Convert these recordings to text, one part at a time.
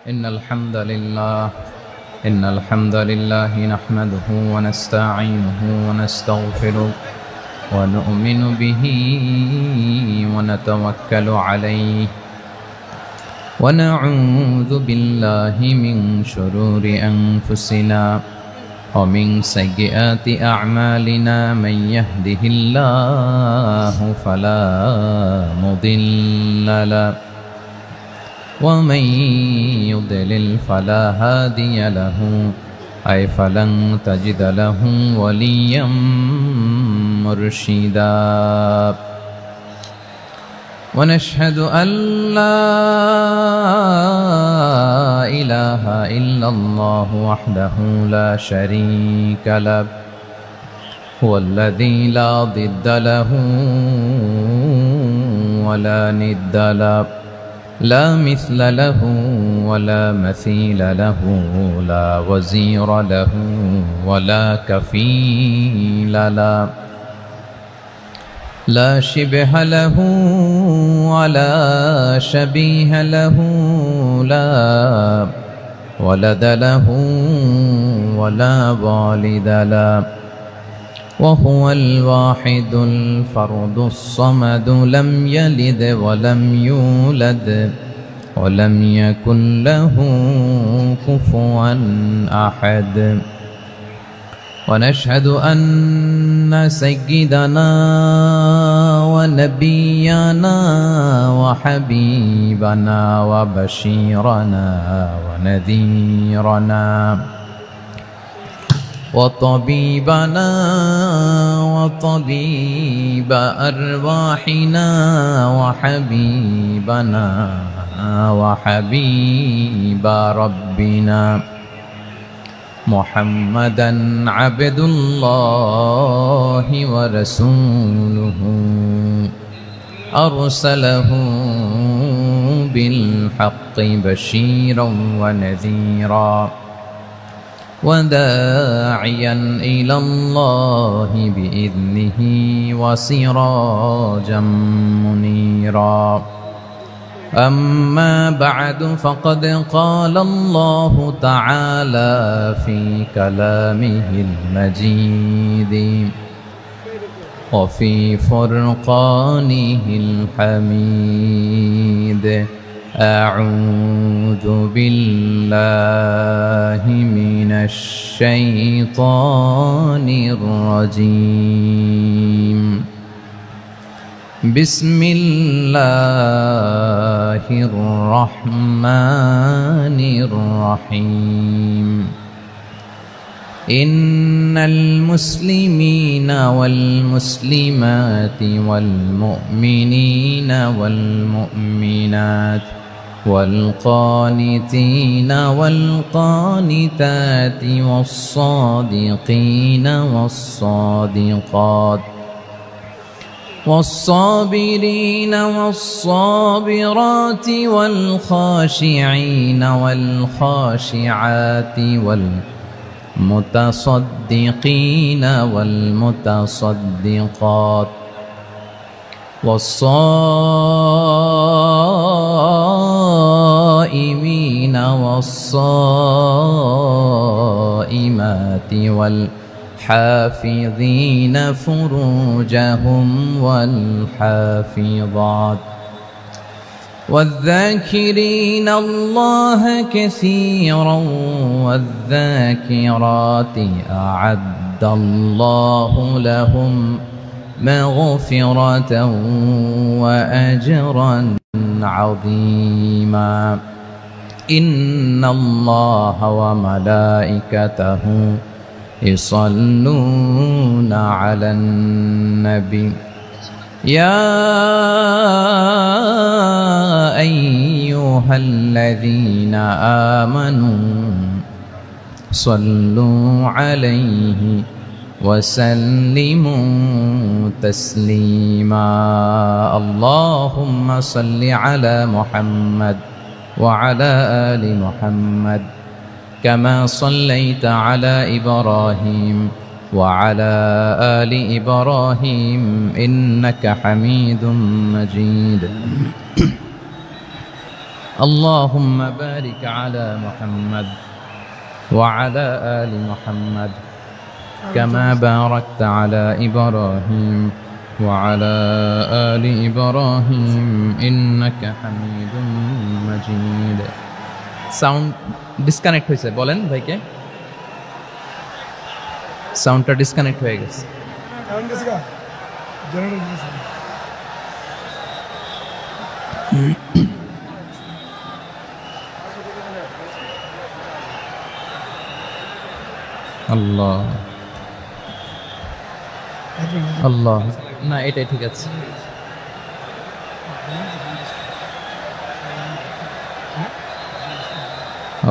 إن الحمد لله نحمده ونستعينه ونستغفره ونؤمن به ونتوكل عليه ونعوذ بالله من شرور أنفسنا ومن سيئات أعمالنا من يهده الله فلا مضل له ومن يضلل فلا هادي له أي فلن تجد له وليا مرشدا ونشهد أن لا إله إلا الله وحده لا شريك له هو الذي لا ضد له ولا ند له لا مثل له ولا مثيل له لا وزير له ولا كفيل له لا شبه له ولا شبيه له لا ولد له ولا والد له وهو الواحد الفرد الصمد لم يلد ولم يولد ولم يكن له كفوا أحد ونشهد أن سيدنا ونبينا وحبيبنا وبشيرنا ونذيرنا وطبيبنا وطبيب أرواحنا وحبيبنا وحبيب ربنا محمدا عبد الله ورسوله أرسله بالحق بشيرا ونذيرا وداعيا إلى الله بإذنه وسراجا منيرا أما بعد فقد قال الله تعالى في كلامه المجيد وفي فرقانه الحميد أعوذ بالله من الشيطان الرجيم بسم الله الرحمن الرحيم إن المسلمين والمسلمات والمؤمنين والمؤمنات والقانتين والقانتات والصادقين والصادقات والصابرين والصابرات والخاشعين والخاشعات والمتصدقين والمتصدقات والصائمين والصائمات والحافظين فروجهم والحافظات والذاكرين الله كثيرا والذاكرات أعد الله لهم مغفرة وأجرا عظيما إن الله وملائكته يصلون على النبي يا أيها الذين آمنوا صلوا عليه وسلموا تسليما اللهم صل على محمد وعلى آل محمد كما صليت على إبراهيم وعلى آل إبراهيم إنك حميد مجيد اللهم بارك على محمد وعلى آل محمد كما باركت على إبراهيم وعلى آل إبراهيم إنك حميد مجيد. Sound disconnect হয়েছে, বলেন ভাইকে। সাউন্ডটা ডিসকানেক্ট হয়ে গেছে। আল্লাহ আল্লাহ, না এটাই ঠিক আছে।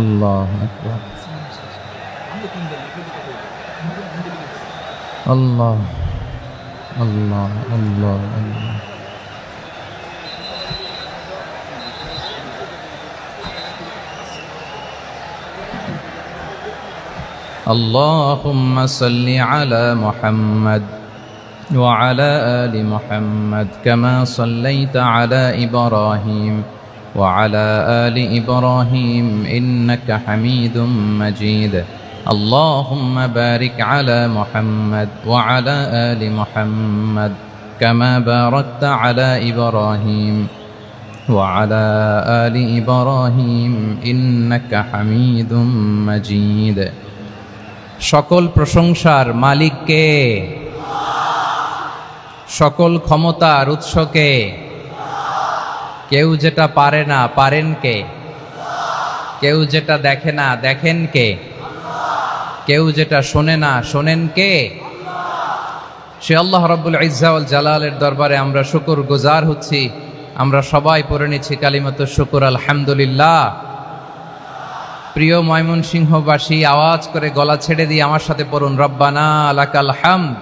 আল্লাহ আকবার, আল্লাহ আল্লাহ আল্লাহ আল্লাহ। اللهم صل على محمد وعلى آل محمد كما صليت على إبراهيم وعلى آل إبراهيم إنك حميد مجيد. اللهم بارك على محمد وعلى آل محمد كما باركت على إبراهيم وعلى آل إبراهيم إنك حميد مجيد. সকল প্রশংসার মালিক কে? সকল ক্ষমতার উৎস কে? কেউ যেটা পারে না পারেন কে? কেউ যেটা দেখে না দেখেন কে? কেউ যেটা শোনে না শোনেন কে? সে আল্লাহ রাব্বুল ইজ্জা ওয়াল জালালের দরবারে আমরা শুকর গুজার হচ্ছি। আমরা সবাই পড়ে নিচ্ছি কালিমাতু শুকর, আলহামদুলিল্লাহ। প্রিয় ময়মনসিংহবাসী, আওয়াজ করে গলা ছেড়ে দিয়ে আমার সাথে পড়ুন, রব্বানা লাকাল হামদ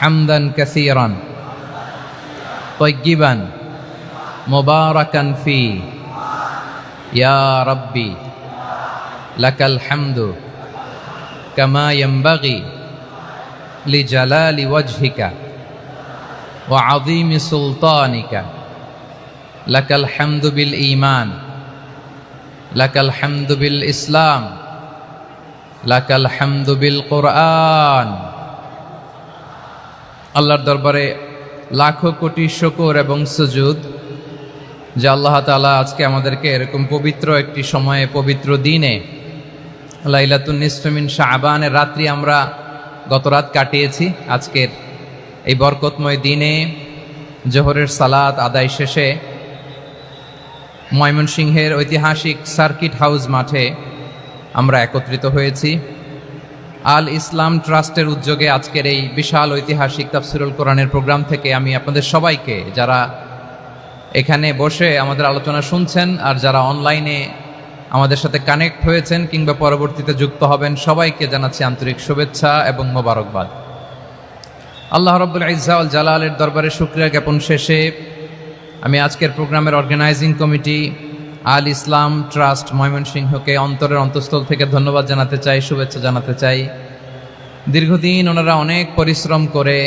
হামদান কাসীরান তাইয়্যিবান মুবারাকান ফি ইয়া রাব্বি লাকাল হামদু কামা ইয়ানবাগি লিজালালি ওয়াজহিকা ওয়া আযীমি সুলতানিকা লাকাল হামদু বিল ঈমান লাকাল হামদু বিল ইসলাম লাকাল হামদু বিল কোরআন। আল্লাহর দরবারে লাখো কোটি শুকর এবং সুজুদ যে আল্লাহ তাআলা আজকে আমাদেরকে এরকম পবিত্র একটি সময়ে, পবিত্র দিনে, লাইলাতুন নিসফে মিন শাবানের রাত্রি আমরা গত রাত কাটিয়েছি। আজকের এই বরকতময় দিনে জোহরের সালাত আদায় শেষে ময়মনসিংহের ঐতিহাসিক সার্কিট হাউস মাঠে আমরা একত্রিত হয়েছি। আল ইসলাম ট্রাস্টের উদ্যোগে আজকের এই বিশাল ঐতিহাসিক তাফসিরুল কোরআনের প্রোগ্রাম থেকে আমি আপনাদের সবাইকে, যারা এখানে বসে আমাদের আলোচনা শুনছেন আর যারা অনলাইনে আমাদের সাথে কানেক্ট হয়েছেন কিংবা পরবর্তীতে যুক্ত হবেন, সবাইকে জানাচ্ছি আন্তরিক শুভেচ্ছা এবং মোবারকবাদ। আল্লাহ রাব্বুল ইজ্জা ওয়াল জালালের দরবারে শুকরিয়া জ্ঞাপন শেষে আমি আজকের প্রোগ্রামের অর্গানাইজিং কমিটি আল ইসলাম ট্রাস্ট ময়মনসিংহকে অন্তরের অন্তঃস্থল থেকে ধন্যবাদ জানাতে চাই, শুভেচ্ছা জানাতে চাই। দীর্ঘদিন ওনারা অনেক পরিশ্রম করে,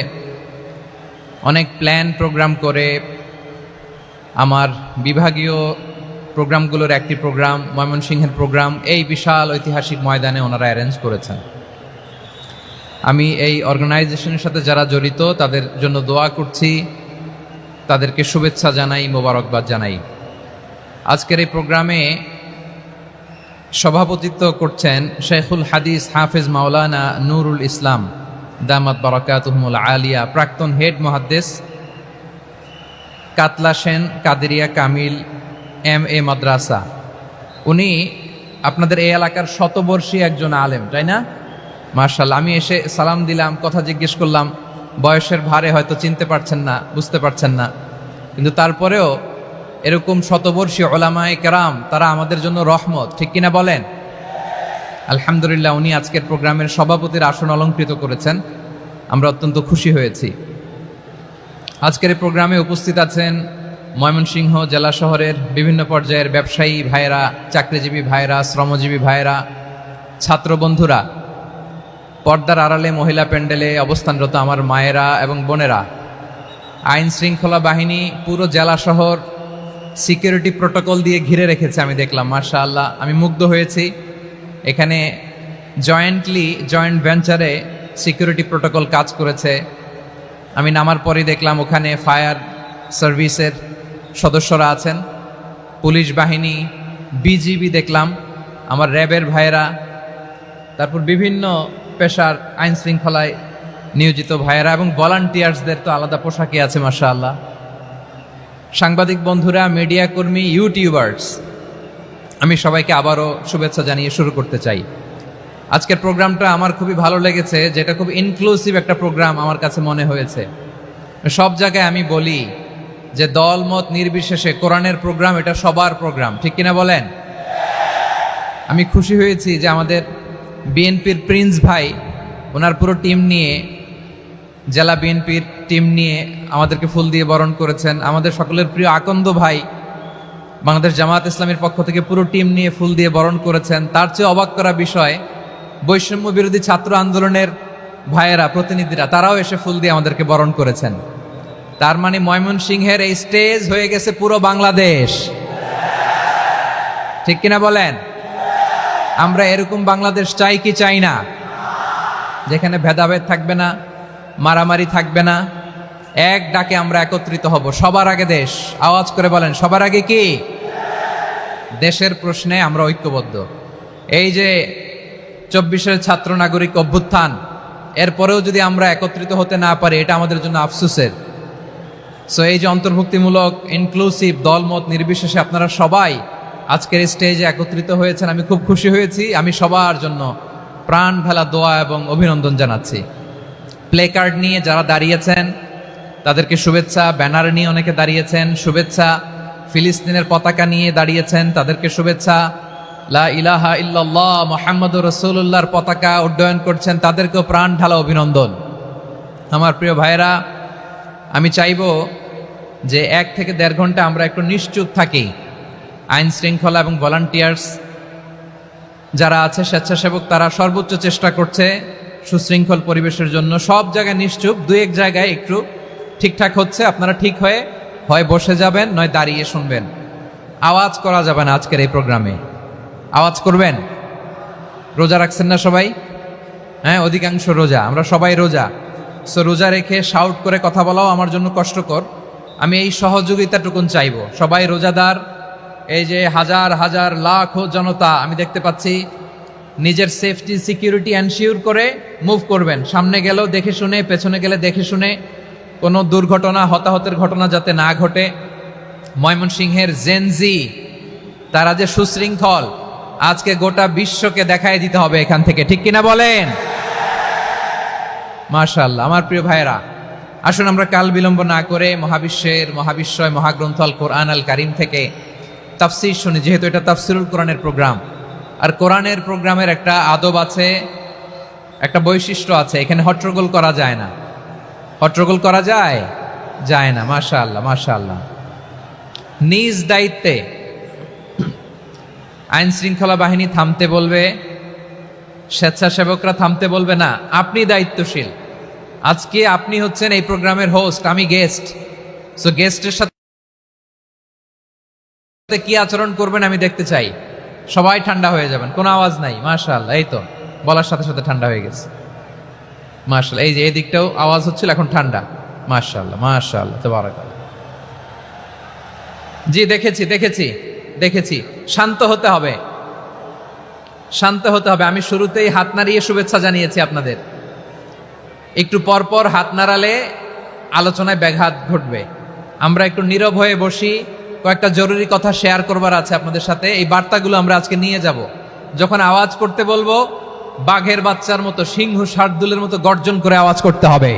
অনেক প্ল্যান প্রোগ্রাম করে আমার বিভাগীয় প্রোগ্রামগুলোর একটি প্রোগ্রাম, ময়মনসিংহের প্রোগ্রাম, এই বিশাল ঐতিহাসিক ময়দানে ওনারা অ্যারেঞ্জ করেছেন। আমি এই অর্গানাইজেশনের সাথে যারা জড়িত তাদের জন্য দোয়া করছি, তাদেরকে শুভেচ্ছা জানাই, মোবারকবাদ জানাই। আজকের এই প্রোগ্রামে সভাপতিত্ব করছেন শেখুল হাদিস হাফেজ মাওলানা নুরুল ইসলাম দামাত বারাকাতুহুমুল আলিয়া, প্রাক্তন হেড মুহাদ্দিস, কাতলা সেন কাদেরিয়া কামিল MA মাদ্রাসা। উনি আপনাদের এই এলাকার শতবর্ষী একজন আলেম, তাই না? মাশাআল্লাহ। আমি এসে সালাম দিলাম, কথা জিজ্ঞেস করলাম, বয়সের ভারে হয়তো চিনতে পারছেন না, বুঝতে পারছেন না, কিন্তু তারপরেও এরকম শতবর্ষী উলামায়ে কেরাম তারা আমাদের জন্য রহমত, ঠিক কিনা বলেন? আলহামদুলিল্লাহ। উনি আজকের প্রোগ্রামের সভাপতির আসন অলঙ্কৃত করেছেন, আমরা অত্যন্ত খুশি হয়েছি। আজকের এই প্রোগ্রামে উপস্থিত আছেন ময়মনসিংহ জেলা শহরের বিভিন্ন পর্যায়ের ব্যবসায়ী ভাইয়েরা, চাকরিজীবী ভাইয়েরা, শ্রমজীবী ভাইয়েরা, ছাত্র বন্ধুরা, পর্দার আড়ালে মহিলা প্যান্ডেলে অবস্থানরত আমার মায়েরা এবং বোনেরা, আইন শৃঙ্খলা বাহিনী, পুরো জেলা শহর সিকিউরিটি প্রোটোকল দিয়ে ঘিরে রেখেছে আমি দেখলাম, মাশাআল্লাহ আমি মুগ্ধ হয়েছি। এখানে জয়েন্ট ভেঞ্চারে সিকিউরিটি প্রোটোকল কাজ করেছে। আমি নামার পরেই দেখলাম ওখানে ফায়ার সার্ভিসের সদস্যরা আছেন, পুলিশ বাহিনী, বিজিবি দেখলাম, আমার র্যাবের ভাইয়েরা, তারপর বিভিন্ন পেশার আইন শৃঙ্খলায় নিয়োজিত ভাইয়েরা এবং ভলান্টিয়ার্সদের তো আলাদা পোশাকই আছে মাশাআল্লাহ। সাংবাদিক বন্ধুরা, মিডিয়া কর্মী, ইউটিউবার্স, আমি সবাইকে আবারও শুভেচ্ছা জানিয়ে শুরু করতে চাই। আজকের প্রোগ্রামটা আমার খুবই ভালো লেগেছে, যেটা খুব ইনক্লুসিভ একটা প্রোগ্রাম আমার কাছে মনে হয়েছে। সব জায়গায় আমি বলি যে দল মত নির্বিশেষে কোরআনের প্রোগ্রাম এটা সবার প্রোগ্রাম, ঠিক কিনা বলেন? আমি খুশি হয়েছি যে আমাদের বিএনপির প্রিন্স ভাই ওনার পুরো টিম নিয়ে, জেলা বিএনপির টিম নিয়ে আমাদেরকে ফুল দিয়ে বরণ করেছেন। আমাদের সকলের প্রিয় আকন্দ ভাই বাংলাদেশ জামায়াত ইসলামীর পক্ষ থেকে পুরো টিম নিয়ে ফুল দিয়ে বরণ করেছেন। তার চেয়ে অবাক করা বিষয়, বৈষম্য বিরোধী ছাত্র আন্দোলনের ভাইয়েরা, প্রতিনিধিরা, তারাও এসে ফুল দিয়ে আমাদেরকে বরণ করেছেন। তার মানে ময়মনসিংহের এই স্টেজ হয়ে গেছে পুরো বাংলাদেশ, ঠিক কিনা বলেন? আমরা এরকম বাংলাদেশ চাই কি চাই না? যেখানে ভেদাভেদ থাকবে না, মারামারি থাকবে না, এক ডাকে আমরা একত্রিত হব। সবার আগে দেশ, আওয়াজ করে বলেন সবার আগে কি? দেশের প্রশ্নে আমরা ঐক্যবদ্ধ। এই যে 24-এর ছাত্র নাগরিক অভ্যুত্থান, এরপরেও যদি আমরা একত্রিত হতে না পারি, এটা আমাদের জন্য আফসোসের। সো এই যে অন্তর্ভুক্তিমূলক ইনক্লুসিভ দলমত নির্বিশেষে আপনারা সবাই আজকের স্টেজে একত্রিত হয়েছেন, আমি খুব খুশি হয়েছি। আমি সবার জন্য প্রাণ ঢালা দোয়া এবং অভিনন্দন জানাচ্ছি। প্লে কার্ড নিয়ে যারা দাঁড়িয়েছেন তাদেরকে শুভেচ্ছা, ব্যানার নিয়ে অনেকে দাঁড়িয়েছেন শুভেচ্ছা, ফিলিস্তিনের পতাকা নিয়ে দাঁড়িয়েছেন তাদেরকে শুভেচ্ছা, লা ইলাহা ইল্লাল্লাহ মুহাম্মাদুর রাসূলুল্লাহর পতাকা উড্ডয়ন করছেন তাদেরকেও প্রাণ ঢালা অভিনন্দন। আমার প্রিয় ভাইয়েরা, আমি চাইবো যে 1 থেকে 1.5 ঘন্টা আমরা একটু নিশ্চুপ থাকি। আইন শৃঙ্খলা এবং ভলান্টিয়ার্স যারা আছে, স্বেচ্ছাসেবক, তারা সর্বোচ্চ চেষ্টা করছে সুশৃঙ্খল পরিবেশের জন্য। সব জায়গায় নিশ্চুপ, 2-1 জায়গায় একটু ঠিকঠাক হচ্ছে। আপনারা ঠিক হয়ে হয় বসে যাবেন, নয় দাঁড়িয়ে শুনবেন। আওয়াজ করা যাবে না আজকের এই প্রোগ্রামে। আওয়াজ করবেন? রোজা রাখছেন না সবাই? হ্যাঁ, অধিকাংশ রোজা, আমরা সবাই রোজা। সো রোজা রেখে শাউট করে কথা বলাও আমার জন্য কষ্টকর। আমি এই সহযোগিতাটুকুন চাইবো। সবাই রোজাদার, এই যে হাজার হাজার লাখো জনতা আমি দেখতে পাচ্ছি, নিজের সেফটি সিকিউরিটি এনশিওর করে মুভ করবেন। সামনে গেলেও দেখে শুনে, পেছনে গেলে দেখে শুনে, কোনো দুর্ঘটনা, হতাহতের ঘটনা যাতে না ঘটে। ময়মনসিংহের জেনজি তারা যে সুশৃঙ্খল, আজকে গোটা বিশ্বকে দেখায় দিতে হবে এখান থেকে, ঠিক কিনা বলেন? মাশাআল্লাহ। আমার প্রিয় ভাইয়েরা, আসুন আমরা কাল বিলম্ব না করে মহাবিশ্বয় মহাগ্রন্থ আল কোরআন আল কারীম থেকে তাফসীর শুনি। যেহেতু এটা তাফসীরুল কোরআনের প্রোগ্রাম, আর কোরআনের প্রোগ্রামের একটা আদব আছে, একটা বৈশিষ্ট্য আছে, এখানে হট্টগোল করা যায় না। হট্টগোল করা যায় না। মাশাআল্লাহ মাশাআল্লাহ। নিজ দায়িত্বে আইন শৃঙ্খলা বাহিনী থামতে বলবে, স্বেচ্ছাসেবকরা থামতে বলবে না। আপনি দায়িত্বশীল। আজকে আপনি হচ্ছেন এই প্রোগ্রামের হোস্ট, আমি গেস্ট। সো গেস্টের সাথে কি আচরণ করবেন আমি দেখতে চাই। সবাই ঠান্ডা হয়ে যাবেন, কোনো আওয়াজ নাই। মাশাআল্লাহ, এই তো বলার সাথে সাথে ঠান্ডা হয়ে গেছে। মাশাআল্লাহ, এই যে এই দিকটাও আওয়াজ হচ্ছিল, এখন ঠান্ডা। মাশাআল্লাহ মাশাআল্লাহ, তাবারাকাল্লাহ। জি, দেখেছি। শান্ত হতে হবে, শান্ত হতে হবে। আমি শুরুতেই হাত নাড়িয়ে শুভেচ্ছা জানিয়েছি আপনাদের। একটু পরপর হাত নাড়ালে আলোচনায় ব্যাঘাত ঘটবে। আমরা একটু নীরব হয়ে বসি, কয়েকটা জরুরি কথা শেয়ার করবার আছে আপনাদের সাথে। এই বার্তাগুলো আমরা আজকে নিয়ে যাব। যখন আওয়াজ করতে বলবো, বাঘের বাচ্চার মতো, সিংহ শার্দুলের মতো গর্জন করে আওয়াজ করতে হবে।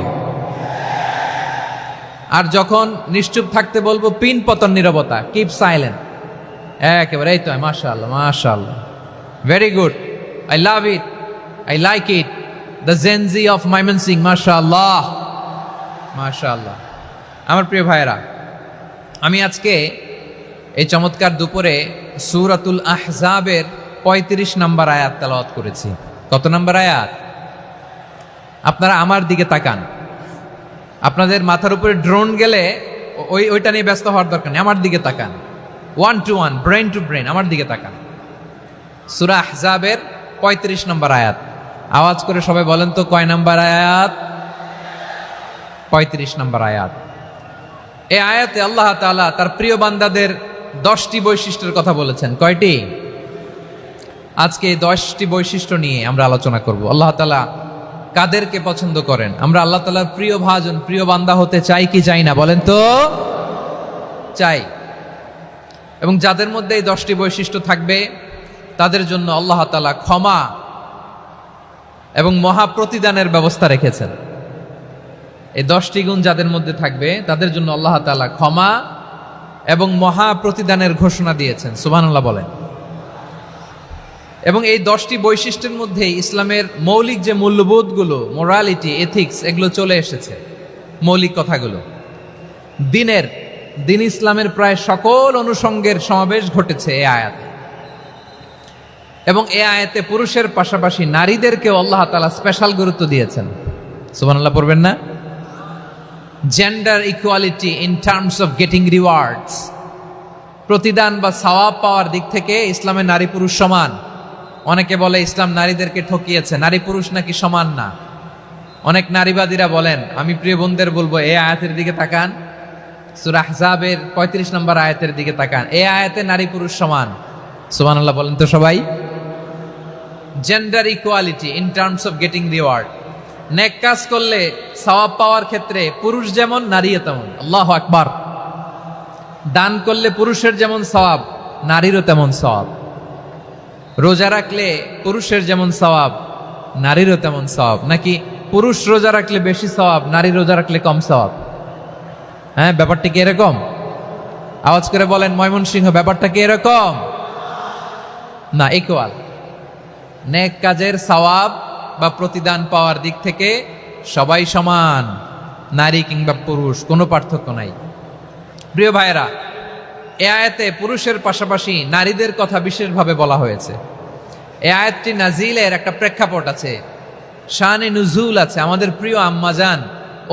আর যখন নিশ্চুপ থাকতে বলবো, পিন পতন নীরবতা, কিপ সাইলেন্ট। একেবারে এই তো। মাশাআল্লাহ মাশাআল্লাহ, very good, I love it, I like it, the Gen Z of Mymensingh. মাশাআল্লাহ মাশাআল্লাহ। আমার প্রিয় ভাইয়েরা, আমি আজকে এই চমৎকার দুপুরে সূরাতুল আহজাবের 35 নম্বর আয়াত তেলাওয়াত করেছি। কত নম্বর আয়াত? আপনারা আমার দিকে তাকান। আপনাদের মাথার উপরে ড্রোন গেলে ওইটা নিয়ে ব্যস্ত হওয়ার দরকার নেই, আমার দিকে তাকান। 1-to-1, brain two brain. আমার দিকে তাকান, সূরা আহজাবের 35 নম্বর আয়াত। আওয়াজ করে সবাই বলেন তো কয় নম্বর আয়াত? 35 নম্বর আয়াত। এই আয়াতে আল্লাহ তাআলা তার প্রিয় বান্দাদের 10টি বৈশিষ্ট্যের কথা বলেছেন। কয়টি? আজকে এই 10টি বৈশিষ্ট্য নিয়ে আমরা আলোচনা করব। আল্লাহ তাআলা কাদেরকে পছন্দ করেন? আমরা আল্লাহ তাআলার প্রিয় ভাজন, প্রিয় বান্দা হতে চাই কি চাই না? বলেন তো। চাই। এবং যাদের মধ্যে এই 10টি বৈশিষ্ট্য থাকবে তাদের জন্য আল্লাহ তাআলা ক্ষমা এবং মহা প্রতিদানের ব্যবস্থা রেখেছেন। এই 10টি গুণ যাদের মধ্যে থাকবে তাদের জন্য আল্লাহ তাআলা ক্ষমা এবং মহা প্রতিদানের ঘোষণা দিয়েছেন। সুবহানাল্লাহ বলেন। এবং এই 10টি বৈশিষ্ট্যের মধ্যে ইসলামের মৌলিক যে মূল্যবোধগুলো, মোরালিটি, এথিক্স, এগুলো চলে এসেছে। মৌলিক কথাগুলো দিন ইসলামের প্রায় সকল অনুষঙ্গের সমাবেশ ঘটেছে এই আয়াতে। এবং এই আয়াতে পুরুষের পাশাপাশি নারীদেরকেও আল্লাহ তাআলা স্পেশাল গুরুত্ব দিয়েছেন। সুবহানাল্লাহ পড়বেন না? Gender equality in terms of getting rewards, প্রতিদান বা সওয়াব পাওয়ার দিক থেকে ইসলামে নারী পুরুষ সমান। অনেকে বলে ইসলাম নারীদেরকে ঠকিয়েছে, নারী পুরুষ নাকি সমান না। অনেক নারীবাদীরা বলেন, আমি প্রিয় বোনদের বলবো এই আয়াতের দিকে তাকান, সূরা আহজাবের 35 নম্বর আয়াতের দিকে তাকান। এই আয়াতে নারী পুরুষ সমান। সুবহানাল্লাহ বলেন তো সবাই। Gender equality in terms of getting reward, নেক কাজ করলে সওয়াব পাওয়ার ক্ষেত্রে পুরুষ যেমন নারীও তেমন। আল্লাহু আকবার। দান করলে পুরুষের যেমন সওয়াব, নারীরও তেমন সওয়াব। রোজা রাখলে পুরুষের যেমন সওয়াব, নারীরও তেমন সওয়াব। নাকি পুরুষ রোজা রাখলে বেশি সওয়াব, নারী রোজা রাখলে কম সওয়াব? হ্যাঁ, ব্যাপারটা কি এরকম? আওয়াজ করে বলেন ময়মনসিংহ, ব্যাপারটা কি এরকম? না, ইকুয়াল। নেক কাজের সওয়াব বা প্রতিদান পাওয়ার দিক থেকে সবাই সমান, নারী কিংবা পুরুষ, কোনো পার্থক্য নাই। প্রিয় ভাইয়েরা, এই আয়াতে পুরুষের পাশাপাশি নারীদের কথা বিশেষভাবে বলা হয়েছে। এই আয়াতটি নাজিলের একটা প্রেক্ষাপট আছে, শানে নুজুল আছে। আমাদের প্রিয় আম্মাজান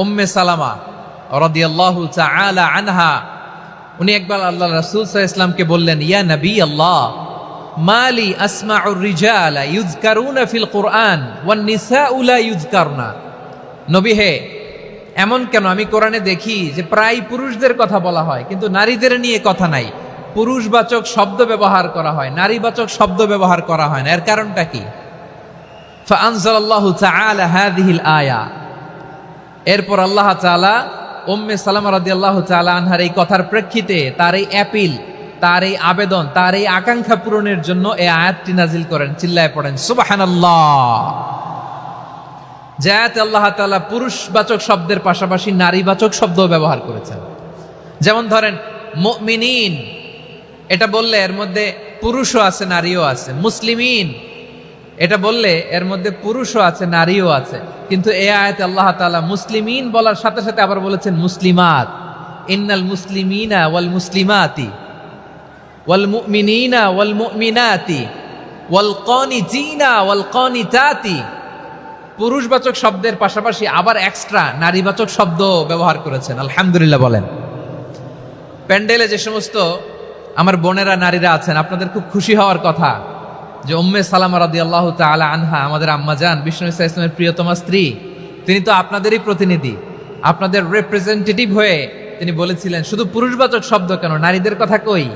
উম্মে সালামা রাদিয়াল্লাহু তাআলা আনহা, উনি একবার আল্লাহ রাসূল সাল্লাল্লাহু আলাইহি ওয়াসাল্লামকে বললেন, ইয়া নবী আল্লাহ, মালি আসমাউর রিজালা ইউযকারুনা ফিল কুরআন ওয়ান নিসাউ লা ইউযকারনা। নবী হে, এমন কেন আমি কোরআনে দেখি যে প্রায় পুরুষদের কথা বলা হয় কিন্তু নারীদের নিয়ে কথা নাই। পুরুষবাচক শব্দ ব্যবহার করা হয়, নারীবাচক শব্দ ব্যবহার করা হয় না। এর কারণটা কি? ফাআনজালাল্লাহু তাআলা হাযিহিল আয়া। এরপর আল্লাহ তাআলা উম্মে সালামা রাদিয়াল্লাহু তাআলা আনহার এই কথার প্রেক্ষিতে, তার এই অ্যাপিল, তার এই আবেদন, তার এই আকাঙ্ক্ষা পূরণের জন্য এই আয়াতটি নাজিল করেন। চিল্লায় পড়েন সুবহানাল্লাহ। যে আয়াতে আল্লাহ তাআলা পুরুষবাচক শব্দের পাশাপাশি নারীবাচক শব্দ ব্যবহার করেছেন। যেমন ধরেন মুমিনিন, এটা বললে এর মধ্যে পুরুষও আছে নারীও আছে। মুসলিমিন, এটা বললে এর মধ্যে পুরুষও আছে নারীও আছে। কিন্তু এই আয়াতে আল্লাহ তাআলা মুসলিমিন বলার সাথে সাথে আবার বলেছেন মুসলিমাত। ইন্নাল মুসলিমিনা ওয়াল মুসলিমাতি ওয়াল মুমিনিনা ওয়াল মুমিনাতি ওয়াল কানিতিনা ওয়াল কানিতাতি। পুরুষবাচক শব্দের পাশাপাশি আবার এক্সট্রা নারীবাচক শব্দ ব্যবহার করেছেন। আলহামদুলিল্লাহ বলেন। প্যান্ডেলে যে সমস্ত আমার বোনেরা নারীরা আছেন, আপনাদের খুব খুশি হওয়ার কথা যে উম্মে সালামা রাদিয়াল্লাহু তাআলা আনহা, আমাদের আম্মাজান বিষ্ণু ইসা ইসলামের প্রিয়তমা স্ত্রী, তিনি তো আপনাদেরই প্রতিনিধি, আপনাদের রিপ্রেজেন্টেটিভ হয়ে তিনি বলেছিলেন শুধু পুরুষবাচক শব্দ কেন, নারীদের কথা কই।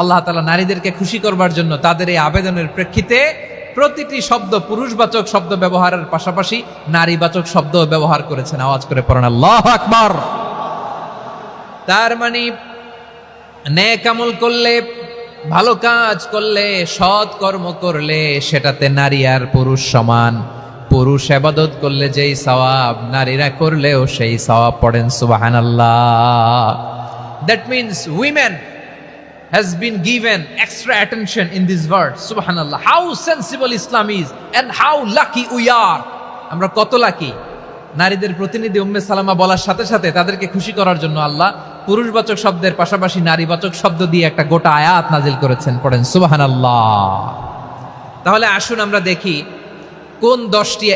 আল্লাহ তাআলা নারীদেরকে খুশি করবার জন্য তাদের এই আবেদনের প্রেক্ষিতে প্রতিটি শব্দ পুরুষবাচক শব্দ ব্যবহারের পাশাপাশি নারীবাচক শব্দ ব্যবহার করেছেন। আওয়াজ করে পড়েন আল্লাহু আকবার। তার মানে নেক আমল করলে, ভালো কাজ করলে, সৎ কর্ম করলে সেটাতে নারী আর পুরুষ সমান। পুরুষ ইবাদত করলে যেই সওয়াব, নারীরা করলেও সেই সওয়াব। পড়েন সুবহানাল্লাহ। That means women has been given extra attention in this verse. Subhanallah. How sensible Islam is and how lucky we are. আমরা কত লাকি। নারীদের প্রতিনিধি উম্মে সালামা বলার সাথে সাথে তাদেরকে খুশি করার জন্য আল্লাহ পুরুষবাচক শব্দের পাশাপাশি নারীবাচক শব্দ দিয়ে একটা গোটা আয়াত নাজিল করেছেন। পড়েন সুবহানাল্লাহ। তাহলে আসুন আমরা দেখি কোন 10টি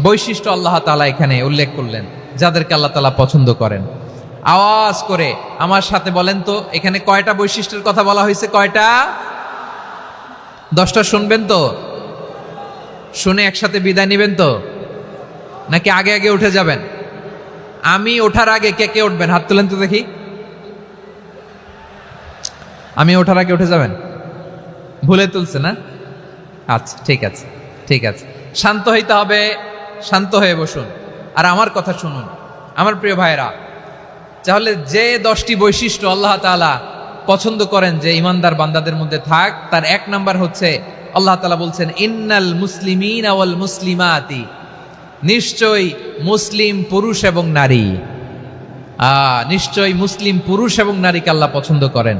বৈশিষ্ট্য আল্লাহ তাআলা এখানে উল্লেখ করলেন যাদেরকে আল্লাহ তাআলা পছন্দ করেন। আওয়াজ করে আমার সাথে বলেন তো, এখানে কয়টা বৈশিষ্ট্যের কথা বলা হয়েছে? কয়টা? 10টা শুনবেন তো? শুনে একসাথে বিদায় নেবেন তো, নাকি আগে আগে উঠে যাবেন? আমি ওঠার আগে কে কে উঠবেন? হাত তুলেন তো দেখি। আমি ওঠার আগে উঠে যাবেন? ভুলে তুলছে না? আচ্ছা, ঠিক আছে, ঠিক আছে। শান্ত হইতে হবে, শান্ত হয়ে বসুন আর আমার কথা শুনুন আমার প্রিয় ভাইরা। তাহলে যে 10টি বৈশিষ্ট্য আল্লাহ তাআলা পছন্দ করেন যে ইমানদার বান্দাদের মধ্যে থাক, তার 1 নাম্বার হচ্ছে আল্লাহ তাআলা বলছেন ইন্নাল মুসলিমিনা ওয়াল মুসলিমাতি, নিশ্চয়ই মুসলিম পুরুষ এবং নারী, নিশ্চয়ই মুসলিম পুরুষ এবং নারীকে আল্লাহ পছন্দ করেন।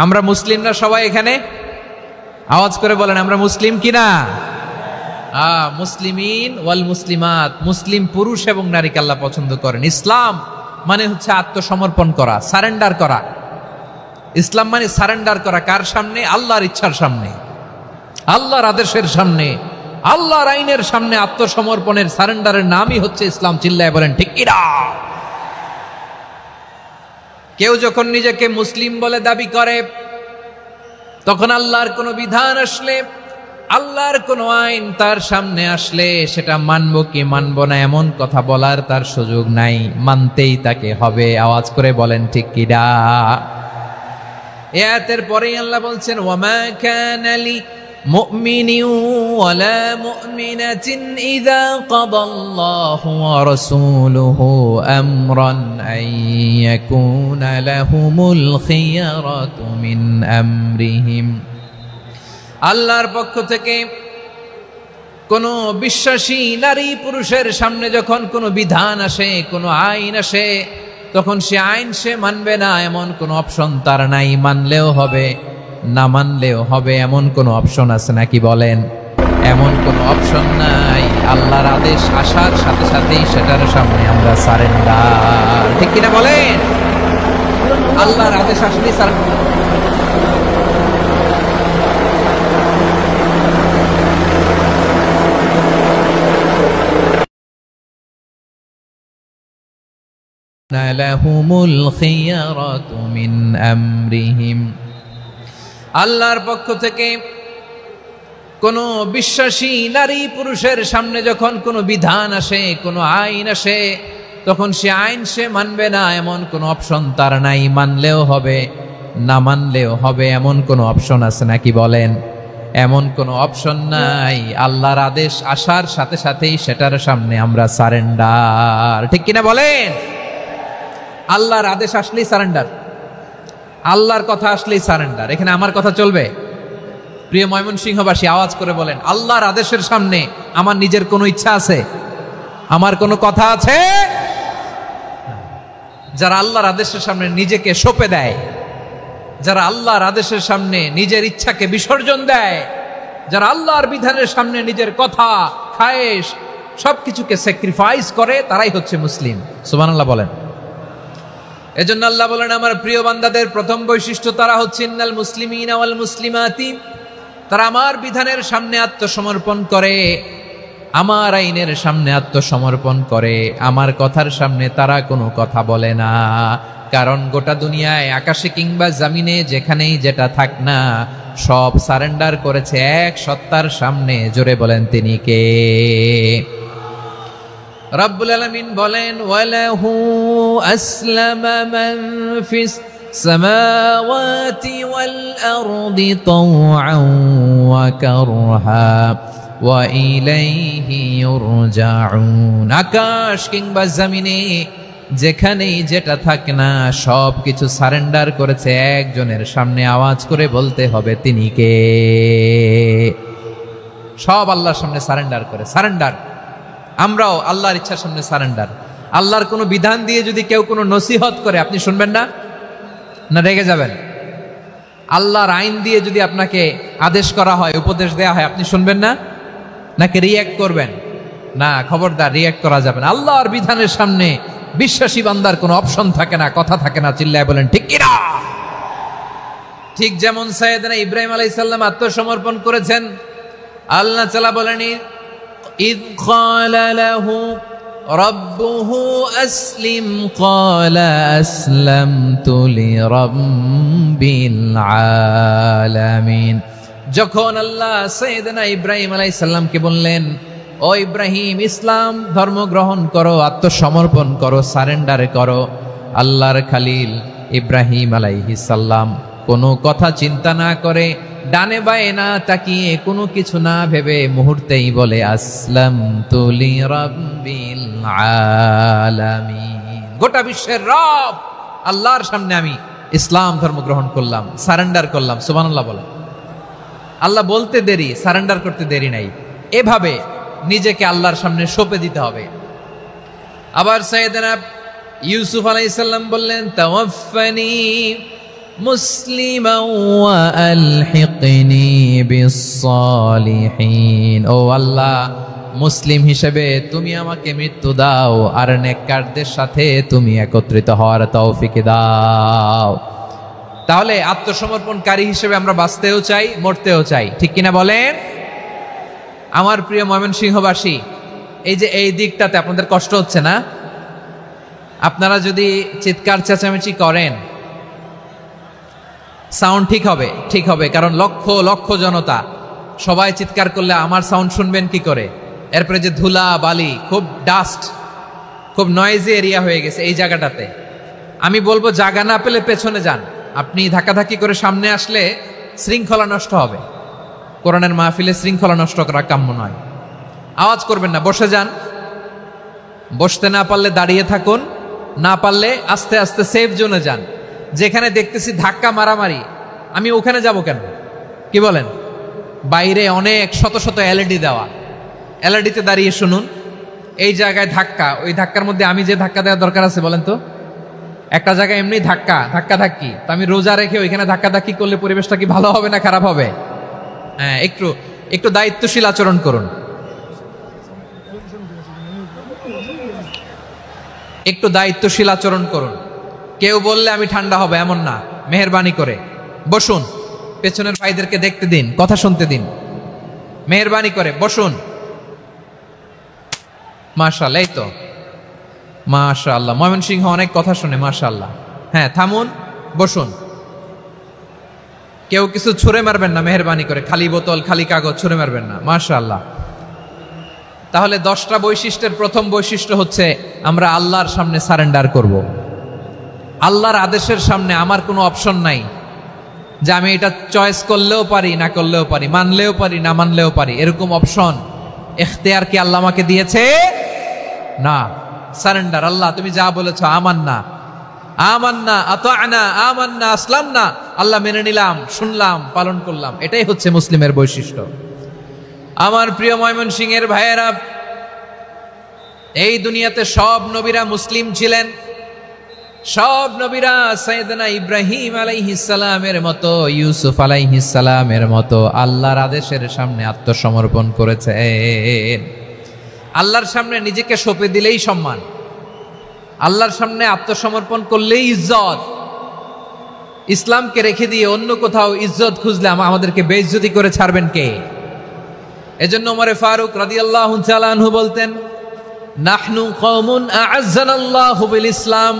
আমরা মুসলিমরা সবাই এখানে? আওয়াজ করে বলেন আমরা মুসলিম কিনা? মুসলিমিন ওয়াল মুসলিমাত, মুসলিম পুরুষ এবং নারীকে আল্লাহ পছন্দ করেন। ইসলাম মানে হচ্ছে আত্মসমর্পণ করা, সারেন্ডার করা। ইসলাম মানে সারেন্ডার করা। কার সামনে? আল্লাহর ইচ্ছার সামনে, আল্লাহর আদেশের সামনে, আল্লাহর আইনের সামনে আত্মসমর্পণের, সারেন্ডারের নামই হচ্ছে ইসলাম। চিল্লায় বলেন ঠিক কিনা? কেউ যখন নিজেকে মুসলিম বলে দাবি করে, তখন আল্লাহর কোনো বিধান আসলে, আল্লাহর কোনো আইন তার সামনে আসলে সেটা মানবো কি মানবো না এমন কথা বলার তার সুযোগ নাই, মানতেই তাকে হবে। আওয়াজ করে বলেন ঠিক কিনা? এই আয়াতের পরেই আল্লাহ বলছেন ওয়ামা কানা লি মুমিনিন ওয়ালা মুমিনাতিন ইযা কাদাল্লাহু ওয়া রাসূলুহু আমরান আন ইয়াকুনা লাহুমুল খিয়ারাতু মিন আমরিহিম। আল্লাহর পক্ষ থেকে কোনো বিশ্বাসী নারী পুরুষের সামনে যখন কোনো বিধান আসে, কোনো আইন আসে, তখন সে আইন সে মানবে না এমন কোনো অপশন তার নাই। মানলেও হবে, না মানলেও হবে এমন কোনো অপশন আছে নাকি বলেন? এমন কোনো অপশন নাই। আল্লাহর আদেশ আসার সাথে সাথেই সেটার সামনে আমরা সারেন্ডার। ঠিক কিনা বলেন? আল্লাহর আদেশ আসলেই সারেন্ডার। লাহুমুল খিয়ারাতু মিন আমরিহিম। আল্লাহর পক্ষ থেকে কোনো বিশ্বাসী নারী পুরুষের সামনে যখন কোনো বিধান আসে, কোনো আইন আসে, তখন সে আইন সে মানবে না এমন কোনো অপশন তার নাই। মানলেও হবে, না মানলেও হবে এমন কোনো অপশন আছে নাকি বলেন? এমন কোনো অপশন নাই। আল্লাহর আদেশ আসার সাথে সাথেই সেটার সামনে আমরা সারেন্ডার। ঠিক কিনা বলেন? আল্লাহর আদেশ আসলেই সারেন্ডার, আল্লাহর কথা আসলেই সারেন্ডার। এখানে আমার কথা চলবে? প্রিয় ময়মনসিংহবাসী আওয়াজ করে বলেন, আল্লাহর আদেশের সামনে আমার নিজের কোনো ইচ্ছা আছে? আমার কোনো কথা আছে? যারা আল্লাহর আদেশের সামনে নিজেকে সঁপে দেয়, যারা আল্লাহর আদেশের সামনে নিজের ইচ্ছাকে বিসর্জন দেয়, যারা আল্লাহর বিধানের সামনে নিজের কথা, খায়েশ সবকিছুকে স্যাক্রিফাইস করে, তারাই হচ্ছে মুসলিম। সুবহানাল্লাহ বলেন। এজন্য আল্লাহ বলেন আমার প্রিয় বান্দাদের প্রথম বৈশিষ্ট্য তারা হচ্ছে ইন্নাল মুসলিমিনা ওয়াল মুসলিমাতি, তারা আমার বিধানের সামনে আত্মসমর্পণ করে, আমার আইনের সামনে আত্মসমর্পণ করে, আমার কথার সামনে তারা কোনো কথা বলে না। কারণ গোটা দুনিয়ায় আকাশে কিংবা জমিনে যেখানেই যেটা থাক না, সব সারেন্ডার করেছে এক সত্তার সামনে। জোরে বলেন তিনি কে? রব্বুল আলামিন বলেন ওয়ালাহু আসলামা মান ফিস সামাওয়াতি ওয়াল আরদি তাওআন ওয়া কারহা ওয়া ইলাইহি ইউরজাউন। আকাশ কিংবা জমিনে যেখানেই যেটা থাকে না, সব কিছু সারেন্ডার করেছে একজনের সামনে। আওয়াজ করে বলতে হবে তিনি কে? সব আল্লাহর সামনে সারেন্ডার করে। সারেন্ডার। আমরাও আল্লাহর ইচ্ছার সামনে সারেন্ডার। আল্লাহর কোনো বিধান দিয়ে যদি কেউ কোনো নসিহত করে, আপনি শুনবেন না? না রেগে যাবেন? আল্লাহর আইন দিয়ে যদি আপনাকে আদেশ করা হয়, উপদেশ দেয়া হয়, আপনি শুনবেন না? নাকি রিয়্যাক্ট করবেন? না, খবরদার, রিয়্যাক্ট করা যাবে না। আল্লাহর বিধানের সামনে বিশ্বাসী বান্দার কোনো অপশন থাকে না, কথা থাকে না। চিল্লায় বলেন ঠিক কিনা? ঠিক যেমন সাইয়েদনা ইব্রাহিম আলাইহিস সালাম আত্মসমর্পণ করেছেন। আল্লাহ তাআলা বলেন ইয ক্বালা লাহু রব্বুহু আসলিম ক্বালা আসলামতু লিরাব্বিল আলামিন। যখন আল্লাহ সাইয়েদনা ইব্রাহিম আলাইহিস সালামকে বললেন, ও ইব্রাহিম, ইসলাম ধর্ম গ্রহণ করো, আত্মসমর্পণ করো, সারেন্ডার করো, আল্লাহর খালিল ইব্রাহিম আলাইহিস সালাম কোনো কথা চিন্তা না করে, ডানে বায়ে না তাকিয়ে, কোনো কিছু না ভেবে মুহূর্তেই বলে আসলামতু লিরাব্বিল আলামিন। গোটা বিশ্বের রব আল্লাহর সামনে আমি ইসলাম ধর্ম গ্রহণ করলাম, সারেন্ডার করলাম। সুবহানাল্লাহ বলে। আল্লাহ বলতে দেরি, সারেন্ডার করতে দেরি নাই। এভাবে নিজেকে আল্লাহর সামনে সঁপে দিতে হবে। আবার সাইয়েদনা ইউসুফ আলাইহিস সালাম বললেন, তাওয়াফফানি মুসলিমান ওয়া আলহিকনি বিস-সালিহিন। ও আল্লাহ, মুসলিম হিসেবে তুমি আমাকে মৃত্যু দাও, আর নেককারদের সাথে তুমি একত্রিত হওয়ার তৌফিক দাও। তাহলে আত্মসমর্পণকারী হিসেবে আমরা বাঁচতেও চাই, মরতেও চাই, ঠিক কিনা বলেন? আমার প্রিয় ময়মনসিংহবাসী, এই যে এই দিকটাতে আপনাদের কষ্ট হচ্ছে না? আপনারা যদি চিৎকার চেঁচামেচি করেন, সাউন্ড ঠিক হবে, ঠিক হবে, কারণ লক্ষ লক্ষ জনতা, সবাই চিৎকার করলে আমার সাউন্ড শুনবেন কি করে? এরপরে যে ধুলা বালি, খুব ডাস্ট, খুব নয়েজি এরিয়া হয়ে গেছে এই জায়গাটাতে। আমি বলবো জায়গা না পেলে পেছনে যান। আপনি ধাক্কাধাক্কি করে সামনে আসলে শৃঙ্খলা নষ্ট হবে। কোরআনের মাহফিলে শৃঙ্খলা নষ্ট করা কাম্য নয়। আওয়াজ করবেন না, বসে যান। বসতে না পারলে দাঁড়িয়ে থাকুন, না পারলে আস্তে আস্তে সেফ জোনে যান। যেখানে দেখতেছি ধাক্কা মারামারি, আমি ওখানে যাব কেন? কি বলেন? বাইরে অনেক শত শত এলইডি দেওয়া, এলইডিতে দাঁড়িয়ে শুনুন। এই জায়গায় ধাক্কা, ওই ধাক্কার মধ্যে আমি যে ধাক্কা দেওয়ার দরকার আছে বলেন তো? একটা জায়গায় এমনি ধাক্কা ধাক্কি, তো আমি রোজা রেখে ওইখানে ধাক্কি করলে পরিবেশটা কি ভালো হবে না খারাপ হবে? হ্যাঁ, একটু দায়িত্বশীল আচরণ করুন, একটু দায়িত্বশীল আচরণ করুন। কেউ বললে আমি ঠান্ডা হবে এমন না, মেহেরবানি করে বসুন। পেছনের ভাইদেরকে দেখতে দিন, কথা শুনতে দিন, মেহেরবানি করে বসুন। মাশাআল্লাহ, এই তো মাশাআল্লাহ, ময়মনসিংহ অনেক কথা শুনে, মাশাআল্লাহ। হ্যাঁ, থামুন, বসুন। কেউ কিছু ছুঁড়ে মারবেন না, মেহেরবানি করে, খালি বোতল খালি কাগজ ছুঁড়ে মারবেন না, মাশাআল্লাহ। তাহলে 10টা বৈশিষ্ট্যের প্রথম বৈশিষ্ট্য হচ্ছে আমরা আল্লাহর সামনে সারেন্ডার করব। আল্লাহর আদেশের সামনে আমার কোনো অপশন নাই যে আমি এটা চয়েস করলেও পারি না করলেও পারি, মানলেও পারি না মানলেও পারি, এরকম অপশন এখতিয়ার কি আল্লাহ আমাকে দিয়েছে? না। সারেন্ডার। আল্লাহ তুমি যা বলেছ, আমান্না আমান্না আতা'না আমান্না আসলামনা, আল্লাহ মেনে নিলাম, শুনলাম, পালন করলাম। এটাই হচ্ছে মুসলিমের বৈশিষ্ট্য। আমার প্রিয় ময়মনসিংহের ভাইয়েরা, এই দুনিয়াতে সব নবীরা মুসলিম ছিলেন। সব নবীরা সাইয়েদনা ইব্রাহিম আলাইহিস সালামের মতো, ইউসুফ আলাইহিস সালামের মতো আল্লাহর আদেশের সামনে আত্মসমর্পণ করেছেন। আল্লাহর সামনে নিজেকে সঁপে দিলেই সম্মান, আল্লাহর সামনে আত্মসমর্পণ করলেই ইজ্জত। ইসলামকে রেখে দিয়ে অন্য কোথাও ইজ্জত খুঁজলে আমাদেরকে বেইজ্জতি করে ছাড়বেন কে? এজন্য ওমর ফারুক রাদিয়াল্লাহু তাআলা আনহু বলতেন, নাহনু কওমুন আ'আজ্জানাল্লাহু বিল ইসলাম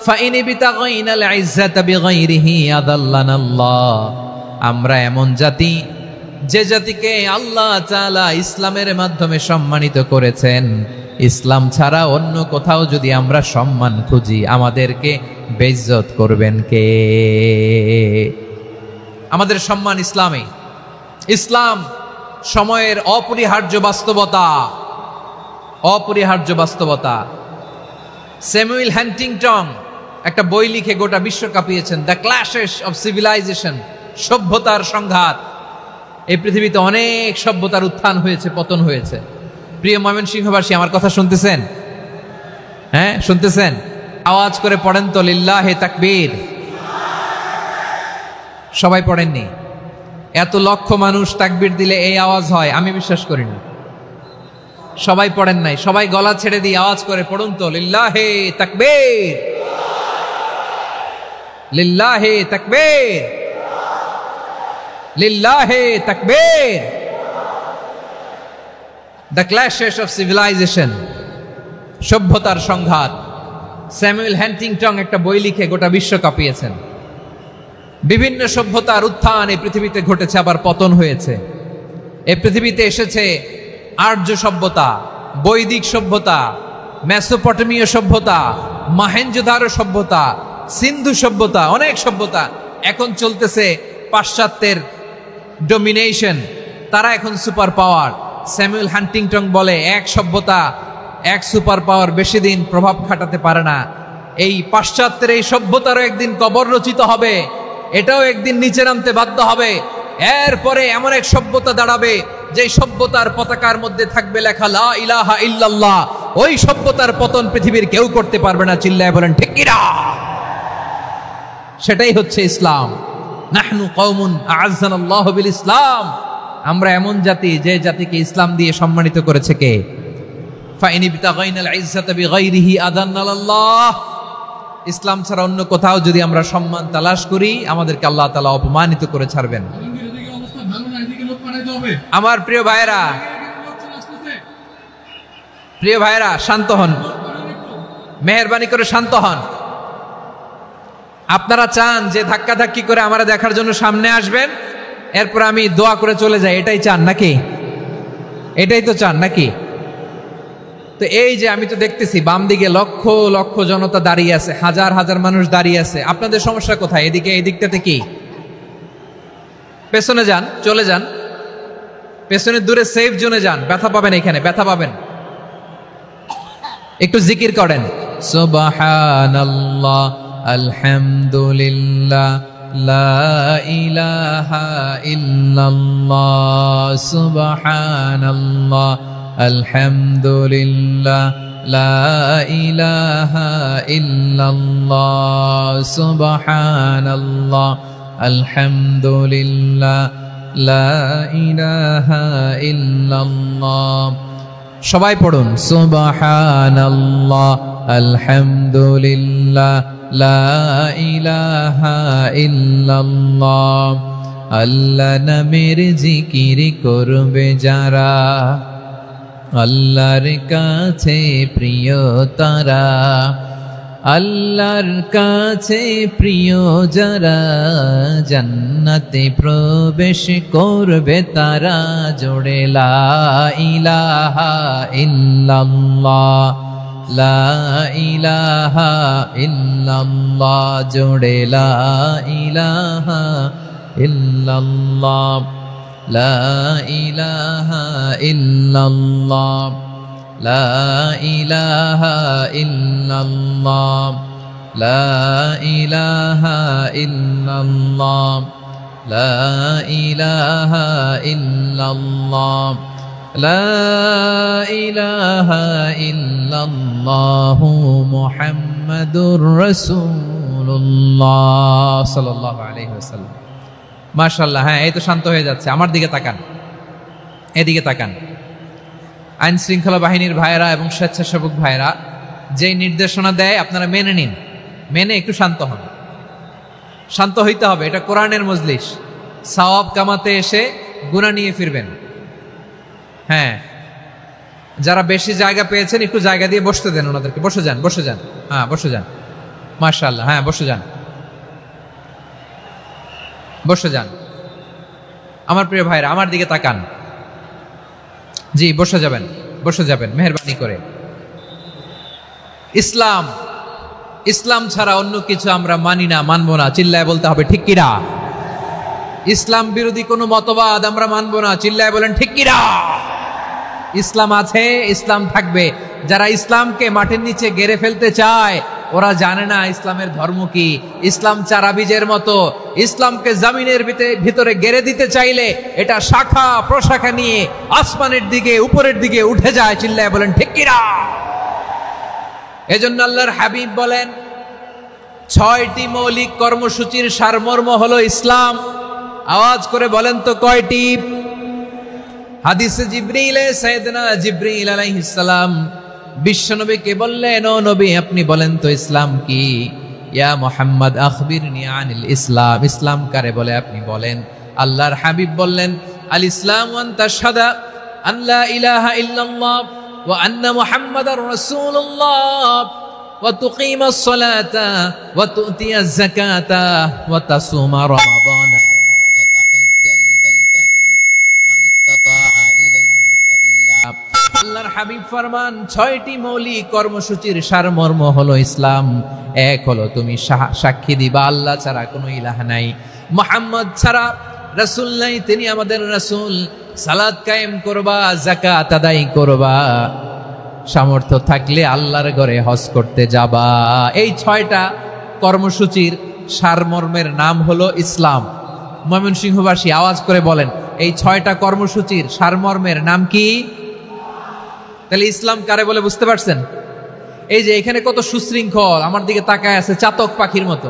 ফাইন বিতাগাইনাল ইজ্জাতা বিগাইরিহি আদাল্লানাল্লাহ। আমরা এমন জাতি, যে জাতিকে আল্লাহ তাআলা ইসলামের মাধ্যমে সম্মানিত করেছেন। ইসলাম ছাড়া অন্য কোথাও যদি আমরা সম্মান খুঁজি, আমাদেরকে বেইজ্জত করবেন কে? আমাদের সম্মান ইসলামে। ইসলাম সময়ের অপরিহার্য বাস্তবতা, অপরিহার্য বাস্তবতা। স্যামুয়েল হান্টিংটন একটা বই লিখে গোটা বিশ্ব কাঁপিয়েছেন, দ্য ক্ল্যাশেস অফ সিভিলাইজেশন, সভ্যতার সংঘাত। এই পৃথিবীতে অনেক সভ্যতার উত্থান হয়েছে, পতন হয়েছে। প্রিয় ময়মনসিংহবাসী, আমার কথা শুনতেছেন? হ্যাঁ, শুনতেছেন? আওয়াজ করে পড়েন তো লিল্লাহে তাকবীর। সবাই পড়েননি? এত লক্ষ মানুষ তাকবীর দিলে এই আওয়াজ হয়? আমি বিশ্বাস করি না। সবাই পড়েন নাই, সবাই গলা ছেড়ে দিয়ে আওয়াজ করে পড়ুন তো লিল্লাহে তাকবীর, লিল্লাহে তাকবীর, লিল্লাহে তাকবীর। The clashes of civilization, সভ্যতার সংঘাত। স্যামুয়েল হ্যান্টিংটন একটা বই লিখে গোটা বিশ্ব কাঁপিয়েছেন। বিভিন্ন সভ্যতার উত্থান এই পৃথিবীতে ঘটেছে, আবার পতন হয়েছে। এই পৃথিবীতে এসেছে আর্য সভ্যতা, বৈদিক সভ্যতা, মেসোপটেমীয় সভ্যতা, মহেঞ্জোদারো সভ্যতা, সিন্ধু সভ্যতা, অনেক সভ্যতা। এখন চলতেছে পাশ্চাত্যের ডোমিনেশন, তারা এখন সুপার পাওয়ার। স্যামুয়েল হ্যান্টিংটন বলে এক সভ্যতা, এক সুপার পাওয়ার বেশি দিন প্রভাব খাটাতে পারে না। এই পাশ্চাত্যের এই সভ্যতারও একদিন কবর রচিত হবে, এটাও একদিন নিচে নামতে বাধ্য হবে। এরপরে এমন এক সভ্যতা দাঁড়াবে যে সভ্যতার পতাকার মধ্যে থাকবে লেখা লা ইলাহা ইল্লাল্লাহ। ওই সভ্যতার পতন পৃথিবীর কেউ করতে পারবে না, চিল্লায় বলেন ঠিক কিনা? সেটাই হচ্ছে ইসলাম। নাহনু কওমুন আ'আজ্জানাল্লাহু বিল ইসলাম, আমরা এমন জাতি যে জাতিকে ইসলাম দিয়ে সম্মানিত করেছে কে? ফাইন ইবতাগাইনাল ইজ্জাতা বিগাইরিহি আদান্নাল্লাহ, ইসলাম ছাড়া অন্য কোথাও যদি আমরা সম্মান তালাশ করি আমাদেরকে আল্লাহ তাআলা অপমানিত করে ছাড়বেন। আমার প্রিয় ভাইয়েরা শান্ত হন, মেহেরবানি করে শান্ত হন। আপনারা চান যে ধাক্কাধাক্কি করে আমরা দেখার জন্য সামনে আসবেন, এরপর আমি দোয়া করে চলে যাই, এটাই চান নাকি? এটাই তো চান নাকি? তো এই যে আমি তো দেখতেছি বাম দিকে লক্ষ লক্ষ জনতা দাঁড়িয়ে আছে, হাজার হাজার মানুষ দাঁড়িয়ে আছে। আপনাদের সমস্যা কোথায়? এদিকে, এই দিকটাতে কি? পেছনে যান, চলে যান, পেছনে দূরে সেফ জোনে যান। ব্যথা পাবেন, এখানে ব্যথা পাবেন। একটু জিকির করেন, সুবহানাল্লাহ, আলহামদুলিল্লাহ, লা ইলাহা ইল্লাল্লাহ, সুবহানাল্লাহ, আলহামদুলিল্লাহ, লা ইলাহা ইল্লাল্লাহ, সুবহানাল্লাহ, আলহামদুলিল্লাহ, লা ইলাহা ইল্লাল্লাহ। সবাই পড়ুন, সুবহানাল্লাহ, আলহামদুলিল্লাহ, লা ইলাহা ইল্লাল্লাহ। আল্লাহ নামের জিকির করবে যারা, আল্লাহর কাছে প্রিয় তারা, আল্লাহর কাছে প্রিয় যারা, জান্নাতে প্রবেশ করবে তারা। জোড়ে লা ইলাহা ইল্লাল্লাহ, লা ইলাহা ইল্লাল্লাহ, জোড়ে লা ইলাহা ইল্লাল্লাহ, লা ইলাহা ইল্লাল্লাহ, লা ইলাহা ইল্লাল্লাহ, লা ইলাহা ইল্লাল্লাহ, লা ইলাহা ইল্লাল্লাহ, লা ইলাহা ইল্লাল্লাহ, মুহাম্মাদুর রাসূলুল্লাহ সাল্লাল্লাহু আলাইহি ওয়াসাল্লাম। মাশাআল্লাহ। হ্যাঁ, এই তো শান্ত হয়ে যাচ্ছে। আমার দিকে তাকান, এদিকে তাকান। আইন শৃঙ্খলা বাহিনীর ভাইয়েরা এবং স্বেচ্ছাসেবক ভাইয়েরা যেই নির্দেশনা দেয় আপনারা মেনে নিন, মেনে একটু শান্ত হন। শান্ত হইতে হবে, এটা কোরআনের মজলিস। সওয়াব কামাতে এসে গুনাহ নিয়ে ফিরবেন। হ্যাঁ, যারা বেশি জায়গা পেয়েছেন একটু জায়গা দিয়ে বসতে দেন ওনাদেরকে। বসে যান, বসে যান। হ্যাঁ, বসে যান। মাশাআল্লাহ। হ্যাঁ, বসে যান, বসে যান। আমার প্রিয় ভাইরা আমার দিকে তাকান। জি, বসে যাবেন, বসে যাবেন মেহেরবানি করে। ইসলাম, ইসলাম ছাড়া অন্য কিছু আমরা মানি না, মানবো না। চিল্লায় বলতে হবে ঠিক কিনা? ইসলাম বিরোধী কোনো মতবাদ আমরা মানবো না। চিল্লায় বলেন ঠিক কিনা? ইসলাম আছে, ইসলাম থাকবে। যারা ইসলামকে মাটির নিচে গেড়ে ফেলতে চায় ওরা জানে না ইসলামের ধর্ম কি। ইসলাম চারা বীজের মতো, ইসলামকে জমিনের ভিতরে গেড়ে দিতে চাইলে এটা শাখা প্রশাখা নিয়ে আসমানের দিকে, উপরের দিকে উঠে যায়। চিল্লায় বলেন ঠিক কিনা? এজন্য আল্লাহর হাবিব বলেন 6টি মৌলিক কর্মসূচির সারমর্ম হলো ইসলাম। আওয়াজ করে বলেন তো কয়টি? হাদিসে জিবরিলে সাইয়েদনা জিবরিল আলাইহিস সালাম বিশ্বনবীকে বললেন, ও নবী আপনি বলেন তো ইসলাম কি? ইয়া মুহাম্মদ আখবিরনি আনিল ইসলাম, ইসলাম কারে বলে আপনি বলেন। আল্লাহর হাবিব বললেন, আল ইসলাম আন তাশহাদা আল্লা ইলাহা ইল্লাল্লাহ ওয়া আন্না মুহাম্মাদার রাসূলুল্লাহ ওয়া তুকিমাস সালাতা ওয়া তুতিয়াজ যাকাতা ওয়া তাসুমা রমাদান ওয়া তাহুজ্জাল বাইতা মান ইসতাতাআ ইলাইহি সাবিলা। আল্লাহর হাবিব ফরমান 6টি মৌলিক কর্মসূচির সারমর্ম হলো ইসলাম। এক হলো তুমি সাক্ষী দিবা আল্লাহ ছাড়া কোনো ইলাহ নাই, মুহাম্মদ ছাড়া রাসূল নাই, তিনি আমাদের রাসূল। সালাত কায়েম করবা, যাকাত আদায় করবা, সামর্থ্য থাকলে আল্লাহর ঘরে হজ করতে যাবা। এই 6টা কর্মসূচির সারমর্মের নাম হলো ইসলাম। ময়মনসিংহবাসী আওয়াজ করে বলেন, এই 6টা কর্মসূচির সারমর্মের নাম কি? তাহলে ইসলাম কারে বলে বুঝতে পারছেন? এই যে এখানে কত সুশৃঙ্খল, আমার দিকে তাকায় আছে চাতক পাখির মতো,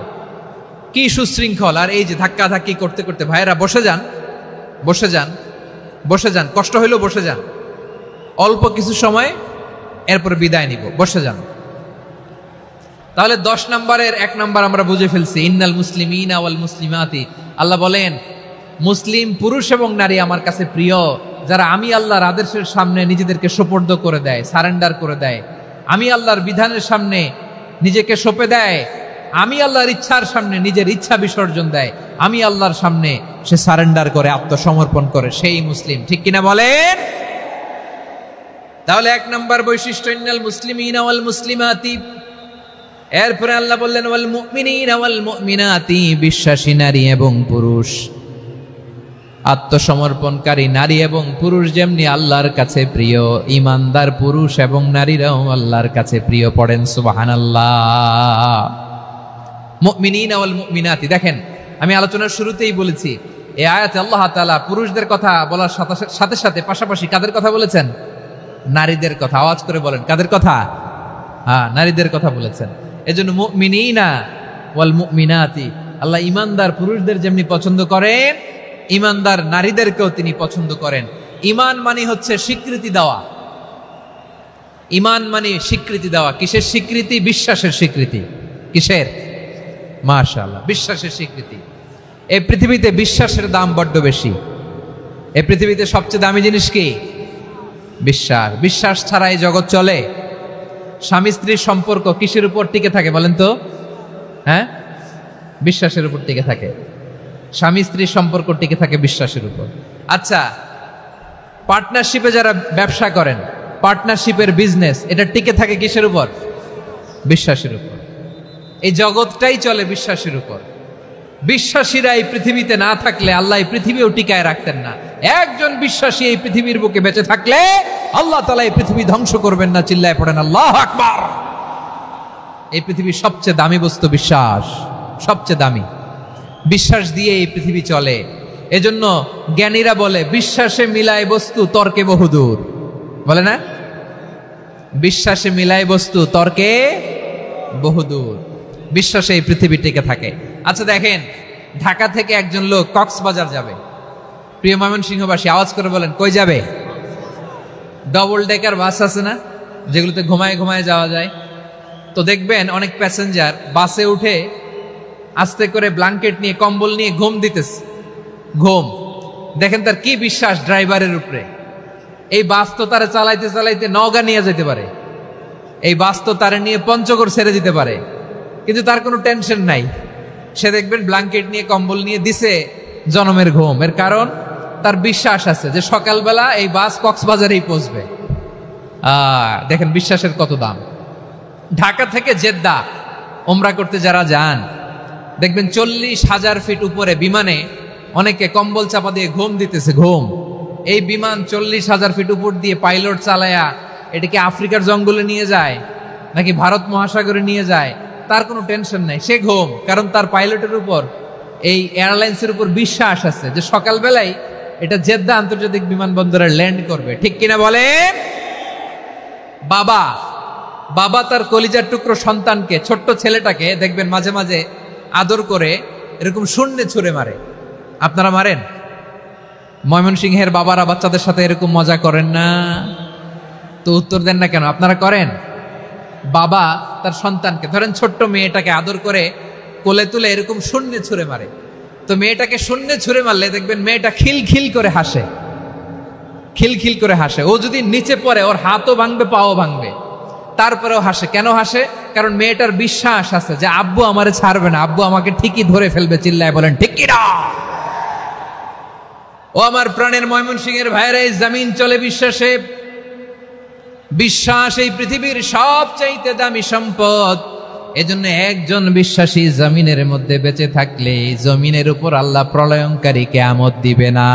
কি সুশৃঙ্খল। আর এই যে ধাক্কা ধাক্কি করতে করতে, ভাইরা বসে যান, বসে যান, বসে যান, কষ্ট হইলেও বসে যান, অল্প কিছু সময় এরপর বিদায় নিব, বসে যান। তাহলে 10 নম্বরের 1 নম্বর আমরা বুঝে ফেলছি, ইন্নাল মুসলিমিনা ওয়াল মুসলিমাতি। আল্লাহ বলেন মুসলিম পুরুষ এবং নারী আমার কাছে প্রিয়, যারা আমি আল্লাহর আদেশের সামনে নিজেদেরকে সোপর্দ করে দেয়, সারেন্ডার করে দেয়, আমি আল্লাহর বিধানের সামনে নিজেকে সঁপে দেয়, আমি আল্লাহর ইচ্ছার সামনে নিজের ইচ্ছা বিসর্জন দেয়, আমি আল্লাহর সামনে সে সারেন্ডার করে, আত্মসমর্পণ করে, সেই মুসলিম। ঠিক কিনা বলেন? তাহলে 1 নম্বর বৈশিষ্ট্য ইন্নাল মুসলিমিনা ওয়াল মুসলিমাতি। এরপরে আল্লাহ বললেন ওয়াল মুমিনিনা ওয়াল মুমিনাতি, বিশ্বাসী নারী এবং পুরুষ, আত্মসমর্পণকারী নারী এবং পুরুষ যেমনি আল্লাহর কাছে প্রিয়, ইমানদার পুরুষ এবং নারীরাও আল্লাহর কাছে প্রিয়। পড়েন সুবহানাল্লাহ। মুমিনিনা ওয়াল মুমিনাতি। দেখেন আমি আলোচনার শুরুতেই বলেছি, এই আয়াতে আল্লাহ তাআলা পুরুষদের কথা বলার সাথে সাথে পাশাপাশি কাদের কথা বলেছেন? নারীদের কথা। আওয়াজ করে বলেন, কাদের কথা? হ্যাঁ, নারীদের কথা বলেছেন। এজন্য মুমিনিনা ওয়াল মুমিনাতি, আল্লাহ ইমানদার পুরুষদের যেমনি পছন্দ করেন, ইমানদার নারীদেরকেও তিনি পছন্দ করেন। ঈমান মানে হচ্ছে স্বীকৃতি দেওয়া। ঈমান মানে স্বীকৃতি দেওয়া। কিসের স্বীকৃতি? বিশ্বাসের স্বীকৃতি। কিসের? মাশাআল্লাহ, বিশ্বাসের স্বীকৃতি। এই পৃথিবীতে বিশ্বাসের দাম বড্ড বেশি। এই পৃথিবীতে সবচেয়ে দামি জিনিস কি? বিশ্বাস। বিশ্বাস ছাড়া এই জগৎ চলে? স্বামী স্ত্রীর সম্পর্ক কিসের উপর টিকে থাকে বলেন তো? হ্যাঁ, বিশ্বাসের উপর টিকে থাকে। স্বামী স্ত্রীর সম্পর্ক টিকে থাকে বিশ্বাসের উপর। আচ্ছা, পার্টনারশিপে যারা ব্যবসা করেন, পার্টনারশিপের বিজনেস, এটা টিকে থাকে কিসের উপর? বিশ্বাসের উপর। এই জগৎটাই চলে বিশ্বাসের উপর। বিশ্বাসীরা এই পৃথিবীতে না থাকলে আল্লাহ এই পৃথিবীও টিকায় রাখতেন না। একজন বিশ্বাসী এই পৃথিবীর বুকে বেঁচে থাকলে আল্লাহ তাআলা এই পৃথিবী ধ্বংস করবেন না। চিল্লায় পড়েন আল্লাহু আকবার। এই পৃথিবীর সবচেয়ে দামি বস্তু বিশ্বাস, সবচেয়ে দামি। বিশ্বাস দিয়ে এই পৃথিবী চলে। এজন্য জ্ঞানীরা বলে বিশ্বাসে মিলায় বস্তু, তর্কে বহুদূর। বলে না? বিশ্বাসে মিলায় বস্তু, তর্কে বহুদূর। বিশ্বাসে এই পৃথিবী টিকে থাকে। আচ্ছা দেখেন, ঢাকা থেকে একজন লোক কক্সবাজার যাবে। প্রিয় ময়মনসিংহবাসী আওয়াজ করে বলেন, কই যাবে? ডবল ডেকার বাস আছে না, যেগুলোতে ঘুমায় ঘুমায় যাওয়া যায়। তো দেখবেন অনেক প্যাসেঞ্জার বাসে উঠে আস্তে করে ব্ল্যাঙ্কেট নিয়ে, কম্বল নিয়ে ঘুম দিতেছে। ঘুম দেখেন তার কি বিশ্বাস ড্রাইভারের উপরে। এই বাস তো তারা চালাইতে চালাইতে নওগাঁ নিয়ে যেতে পারে, এই বাস তো তারা নিয়ে পঞ্চগড় ছেড়ে দিতে পারে, কিন্তু তার কোনো টেনশন নাই। সে দেখবেন ব্ল্যাঙ্কেট নিয়ে, কম্বল নিয়ে দিছে জনমের ঘুম। এর কারণ তার বিশ্বাস আছে যে সকালবেলা এই বাস কক্সবাজারেই পৌঁছবে। দেখেন বিশ্বাসের কত দাম। ঢাকা থেকে জেদ্দা ওমরা করতে যারা যান, দেখবেন 40,000 ফিট উপরে বিমানে অনেকে কম্বল চাপা দিয়ে ঘুম দিতেছে। ঘুম। এই বিমান 40,000 ফিট উপর দিয়ে পাইলট চালায়া এটাকে আফ্রিকার জঙ্গলে নিয়ে যায় নাকি ভারত মহাসাগরে নিয়ে যায়, তার কোনো টেনশন নাই। সে ঘুম, কারণ তার পাইলটের উপর, এই এয়ারলাইন্সের উপর বিশ্বাস আছে যে সকালবেলায় এটা জেদ্দা আন্তর্জাতিক বিমানবন্দরে ল্যান্ড করবে। ঠিক কিনা বলেন? বাবা বাবা তার কলিজার টুকরো সন্তানকে, ছোট্ট ছেলেটাকে দেখবেন মাঝে মাঝে আদর করে এরকম শূন্যে ছুঁড়ে মারে। আপনারা মারেন? ময়মনসিংহের বাবারা বাচ্চাদের সাথে এরকম মজা করেন না? তো উত্তর দেন না কেন? আপনারা করেন? বাবা তার সন্তানকে, ধরেন ছোট্ট মেয়েটাকে আদর করে কোলে তুলে এরকম শূন্যে ছুঁড়ে মারে। তো মেয়েটাকে শূন্যে ছুঁড়ে মারলে দেখবেন মেয়েটা খিলখিল করে হাসে। খিলখিল করে হাসে। ও যদি নিচে পড়ে ওর হাতও ভাঙবে, পাও ভাঙবে, তারপরেও হাসে। কেন হাসে? কারণ মেয়েটার বিশ্বাস আছে যে আব্বু আমারে ছাড়বে না, আব্বু আমাকে ঠিকই ধরে ফেলবে। চিল্লায় বলেন ঠিক কি না? ও আমার প্রাণের ময়মনসিংহের ভাইরা, এই জমিন চলে বিশ্বাসে। বিশ্বাস এই পৃথিবীর সবচাইতে দামি সম্পদ। এজন্য একজন বিশ্বাসী জমিনের মধ্যে বেঁচে থাকলে জমিনের উপর আল্লাহ প্রলয়ঙ্কারী কিয়ামত দিবে না।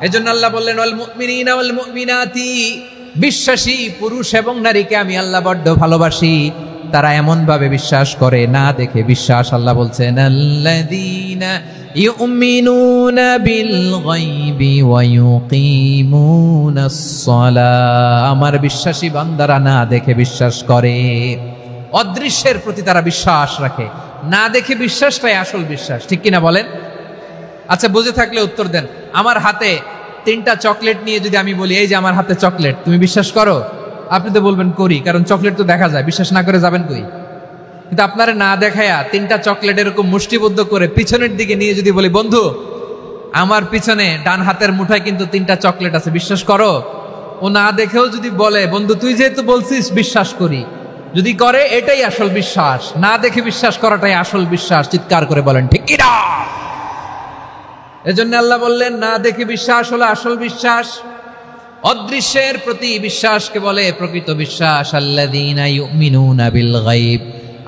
এজন্য আল্লাহ বললেন ওয়াল মুমিনিনা ওয়াল মুমিনাতি, বিশ্বাসী পুরুষ এবং নারীকে আমি আল্লাহ বড্ড ভালোবাসি। তারা এমন ভাবে বিশ্বাস করে না দেখে বিশ্বাস। আল্লাহ বলছেন আল্লাযীনা ইউমিনুনা বিল গায়বি ওয়া ইউকিমুনাস সালাহ, আমার বিশ্বাসী বান্দারা না দেখে বিশ্বাস করে। অদৃশ্যের প্রতি তারা বিশ্বাস রাখে, না দেখে বিশ্বাসটাই আসল বিশ্বাস। ঠিক কিনা বলেন? আচ্ছা, বুঝে থাকলে উত্তর দেন। আমার হাতে 3টা চকলেট নিয়ে যদি আমি বলি এই যে আমার হাতে চকলেট, তুমি বিশ্বাস করো? আপনি তো বলবেন করি, কারণ চকলেট তো দেখা যায়। বিশ্বাস না করে যাবেন কই? কিন্তু আপনারা না দেখায়া 3টা চকলেট এরকম মুষ্টিবদ্ধ করে পিছনের দিকে নিয়ে যদি বলি বন্ধু আমার পিছনে ডান হাতের মুঠায় কিন্তু 3টা চকলেট আছে, বিশ্বাস করো? ও না দেখেও যদি বলে বন্ধু তুই যেহেতু বলছিস বিশ্বাস করি, যদি করে এটাই আসল বিশ্বাস। না দেখে বিশ্বাস করাটাই আসল বিশ্বাস। চিৎকার করে বলেন ঠিক কি না? এজন্য আল্লাহ বললেন না দেখে বিশ্বাস হলো আসল বিশ্বাস। অদৃশ্যের প্রতি বিশ্বাসকে বলে প্রকৃত বিশ্বাস। আল্লাযীনা ইউমিনুনা বিল গায়ব,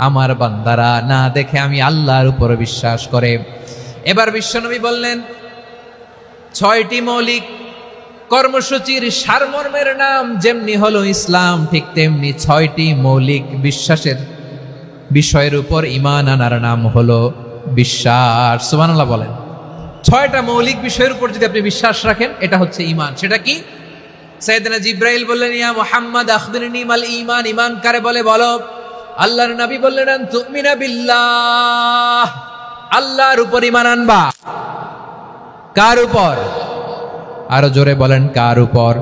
আমার বান্দারা না দেখে আমি আল্লাহর উপর বিশ্বাস করে। এবার বিশ্বনবী বললেন 6টি মৌলিক কর্মসূচির সারমর্মের নাম যেমনি হলো ইসলাম, ঠিক তেমনি 6টি মৌলিক বিশ্বাসের বিষয়ের উপর ঈমান আনার নাম হলো বিশ্বাস। সুবহানাল্লাহ বলেন। 6টা মৌলিক বিষয়ের উপর যদি আপনি বিশ্বাস রাখেন এটা হচ্ছে ঈমান। সেটা কি? সাইয়েদনা জিবরাইল বললেন ইয়া মুহাম্মদ আখবিরনি মাল ঈমান, ঈমান কারে বলে বলো। আল্লাহর নবী বললেন আন তুমিনা বিল্লাহ, আল্লাহর উপর ঈমান আনবা। কার উপর? আরো জোরে বলেন কার উপর?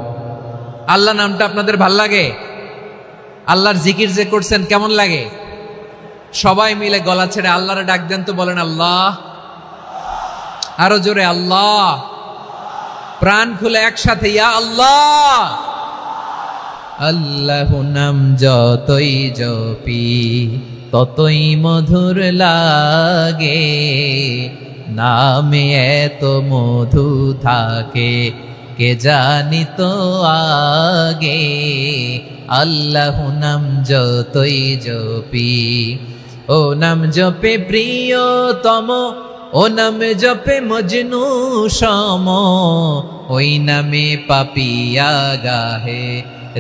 আল্লাহ নামটা আপনাদের ভাল লাগে? আল্লাহর জিকির যে করছেন কেমন লাগে? সবাই মিলে গলা ছেড়ে আল্লাহরে ডাক দেন তো, বলেন আল্লাহ। আরো জোরে আল্লাহ। প্রাণ খুলে একসাথে ইয়া আল্লাহ। আল্লাহু নাম যতই জপি ততই মধুর লাগে, নামে এত মধু থাকে কে জানি তো আগে। আল্লাহু নাম যতই জপি, ও নাম জপে প্রিয়তম, ও নামে জপে মজনু সম, ওই নামে পাপিয়া গাহে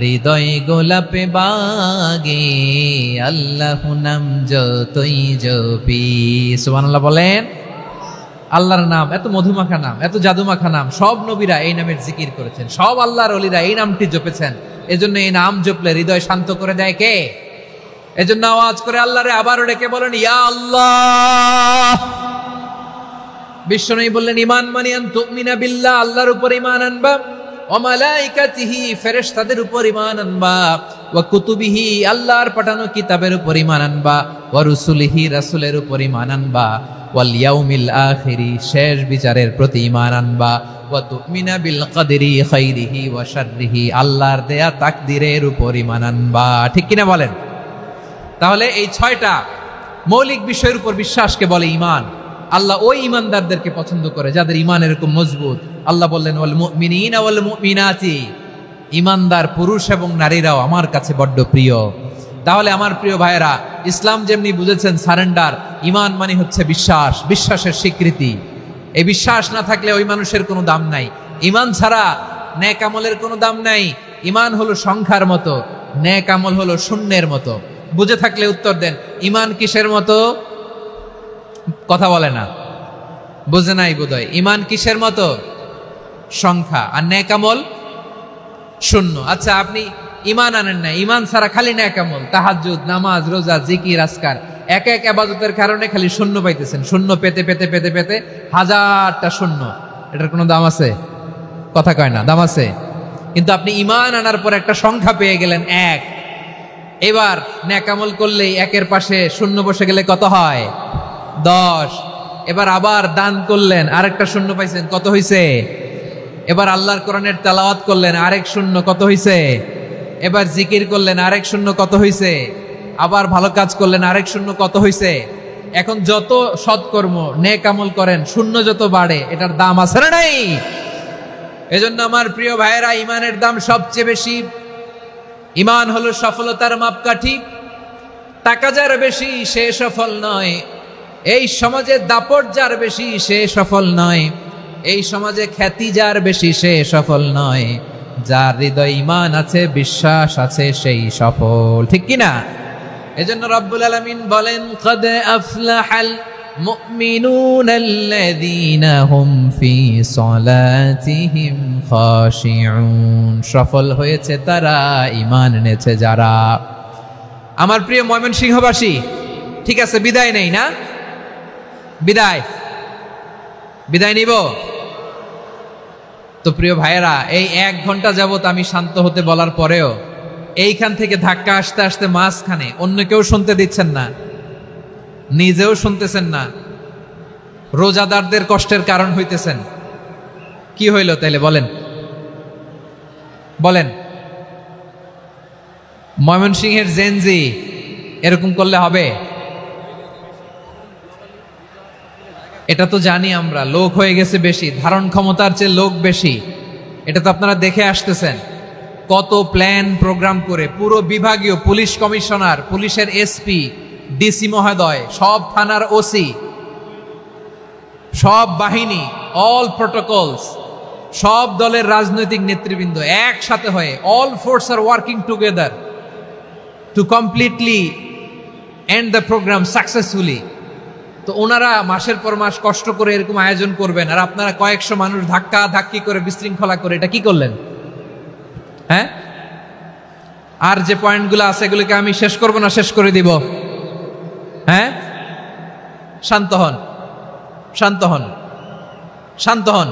হৃদয় গোলাপে বাগে। আল্লাহু নাম যতই জপি। সুবহানাল্লাহ বলেন। আল্লাহর নাম এত মধুমাখা নাম, এত জাদুমাখা নাম। সব নবীরা এই নামের জিকির করেছেন, সব আল্লাহর ওলিরা এই নামটি জপেছেন। এজন্য এই নাম জপলে হৃদয় শান্ত করে দেয় কে? এজন্য আওয়াজ করে আল্লাহরে আবারও ডেকে বলেন ইয়া আল্লাহ। বিশ্বনবী বললেন ঈমান মানে আন তুমিনা বিল্লাহ, আল্লাহর উপর ঈমান আনবা, ওয়া মালাইকাতিহি, ফেরেশতাদের উপর ঈমান আনবা, ওয়া কুতুবিহি, আল্লাহর পাঠানো কিতাবের উপর ঈমান আনবা, ওয়া রুসুলিহি, রাসূলের উপর ঈমান আনবা, ওয়াল ইয়াউমিল আখিরি, শেষ বিচারের প্রতি ঈমান আনবা, ওয়া তুমিনা বিল কদরি খাইরিহি ওয়া শাররিহি, আল্লাহর দেয়া তাকদীরের উপর ঈমান আনবা। ঠিক কিনা বলেন? তাহলে এই 6টা মৌলিক বিষয়ের উপর বিশ্বাসকে বলে ঈমান। আল্লাহ ওই ঈমানদারদেরকে পছন্দ করে যাদের ঈমান এরকম মজবুত। আল্লাহ বললেন ওয়াল মুমিনিনা ওয়াল মুমিনাতি, ঈমানদার পুরুষ এবং নারীরাও আমার কাছে বড্ড প্রিয়। তাহলে আমার প্রিয় ভাইয়েরা, ইসলাম যেমনি বুঝেছেন সারেন্ডার, ঈমান মানে হচ্ছে বিশ্বাস, বিশ্বাসের স্বীকৃতি। এই বিশ্বাস না থাকলে ওই মানুষের কোনো দাম নাই। ঈমান ছাড়া নেক আমলের কোনো দাম নাই। ঈমান হলো সংখ্যার মতো, নেক আমল হলো শূন্যের মতো। বুঝে থাকলে উত্তর দেন। ঈমান কিসের মতো? কথা বলে না, বুঝে নাই বোধহয়। ঈমান কিসের মতো? সংখ্যা। আর নেক আমল শূন্য। আচ্ছা, আপনি ঈমান আনেন না, ঈমান ছাড়া খালি নেক আমল, তাহাজ্জুদ, নামাজ, রোজা, জিকির, আজকার, এক এক ইবাদতের কারণে খালি শূন্য পাইতেছেন। শূন্য পেতে পেতে পেতে পেতে হাজারটা শূন্য। এটার কোনো দাম আছে? কথা কয় না, দাম আছে। কিন্তু আপনি ঈমান আনার পর একটা সংখ্যা পেয়ে গেলেন, 1। এবার নেক আমল করলেই একের পাশে শূন্য বসে গেলে কত হয়? 10। এবার আবার দান করলেন, আরেকটা শূন্য পাইছেন, কত হইছে? এবার আল্লাহর কোরআনের তেলাওয়াত করলেন, আরেক শূন্য কত হইছে? এবার জিকির করলেন, আরেক শূন্য কত হইছে? আবার ভালো কাজ করলেন, আরেক শূন্য কত হইছে? এখন যত সৎকর্ম নেক আমল করেন, শূন্য যত বাড়ে, এটার দাম আছে না নাই? এজন্য আমার প্রিয় ভাইয়েরা, ইমানের দাম সবচেয়ে বেশি। ইমান হলো সফলতার মাপকাঠি। টাকা যার বেশি সে সফল নয়, এই সমাজে দাপট যার বেশি সে সফল নয়, এই সমাজে খ্যাতি যার বেশি সে সফল নয়, যার হৃদয় ঈমান আছে, বিশ্বাস আছে, সেই সফল। ঠিক কি না? এজন্য রব্বুল আলামিন বলেন, ক্বাদ আফলাহাল মুমিনুনাল্লাযীনা হুম ফি সলাতিহিম খাশিউন। সফল হয়েছে তারা, ঈমান এনেছে যারা। আমার প্রিয় ময়মনসিংহবাসী, ঠিক আছে, বিদায় নেই না? বিদায় নিব তো? প্রিয় ভাইয়েরা, এই 1 ঘন্টা যাবত আমি শান্ত হতে বলার পরেও এইখান থেকে ধাক্কা আসতে আসতে মাঝখানে অন্য কেউ শুনতে দিচ্ছেন না, নিজেও শুনতেছেন না, রোজাদারদের কষ্টের কারণ হইতেছেন। কি হইল তাইলে বলেন? ময়মনসিংহের জেনজি এরকম করলে হবে? এটা তো জানি আমরা, লোক হয়ে গেছে বেশি, ধারণ ক্ষমতার চেয়ে লোক বেশি। এটা তো আপনারা দেখে আসতেছেন, কত প্ল্যান প্রোগ্রাম করে পুরো বিভাগীয় পুলিশ কমিশনার, পুলিশের এসপি, ডিসি মহোদয়, সব থানার ওসি, সব বাহিনী, অল প্রোটোকলস, সব দলের রাজনৈতিক নেতৃবৃন্দ একসাথে হয়ে, all force are working together to completely end the programme successfully. তো ওনারা মাসের পর মাস কষ্ট করে এরকম আয়োজন করবেন, আর আপনারা কয়েকশো মানুষ ধাক্কা ধাক্কি করে বিশৃঙ্খলা করে এটা কি করলেন? হ্যাঁ, আর যে পয়েন্টগুলো আছে এগুলোকে আমি শেষ করব না শেষ করে দিব? হ্যাঁ, শান্ত হন, শান্ত হন, শান্ত হন।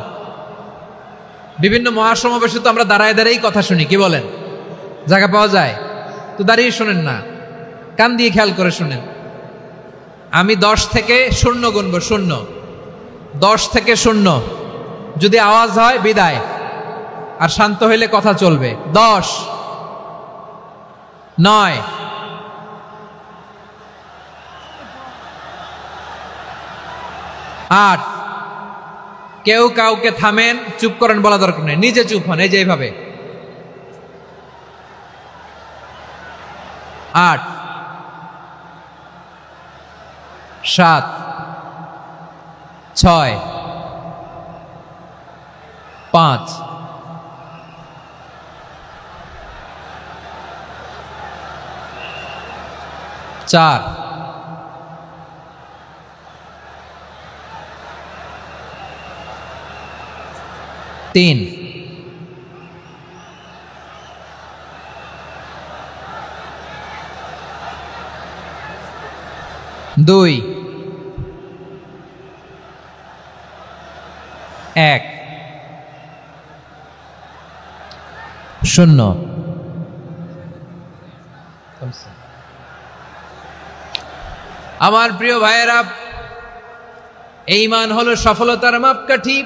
বিভিন্ন মহাসমাবেশে তো আমরা দাঁড়ায় দাঁড়িয়েই কথা শুনি, কি বলেন? জায়গা পাওয়া যায় তো দাঁড়িয়ে শোনেন না, কান দিয়ে খেয়াল করে শুনেন। আমি 10 থেকে 0 গুনবো, 0, 10 থেকে 0, যদি আওয়াজ হয় বিদায়, আর শান্ত হইলে কথা চলবে। 10, 9, 8, কেউ কাউকে থামেন, চুপ করেন বলা দরকার নেই, নিজে চুপ হন, এই যে এইভাবে। 8, 7, 6, 5, 4, 3, 2, 1, 0। আমার প্রিয় ভাইয়েরা, এই ঈমান হলো সফলতার মাপকাঠি,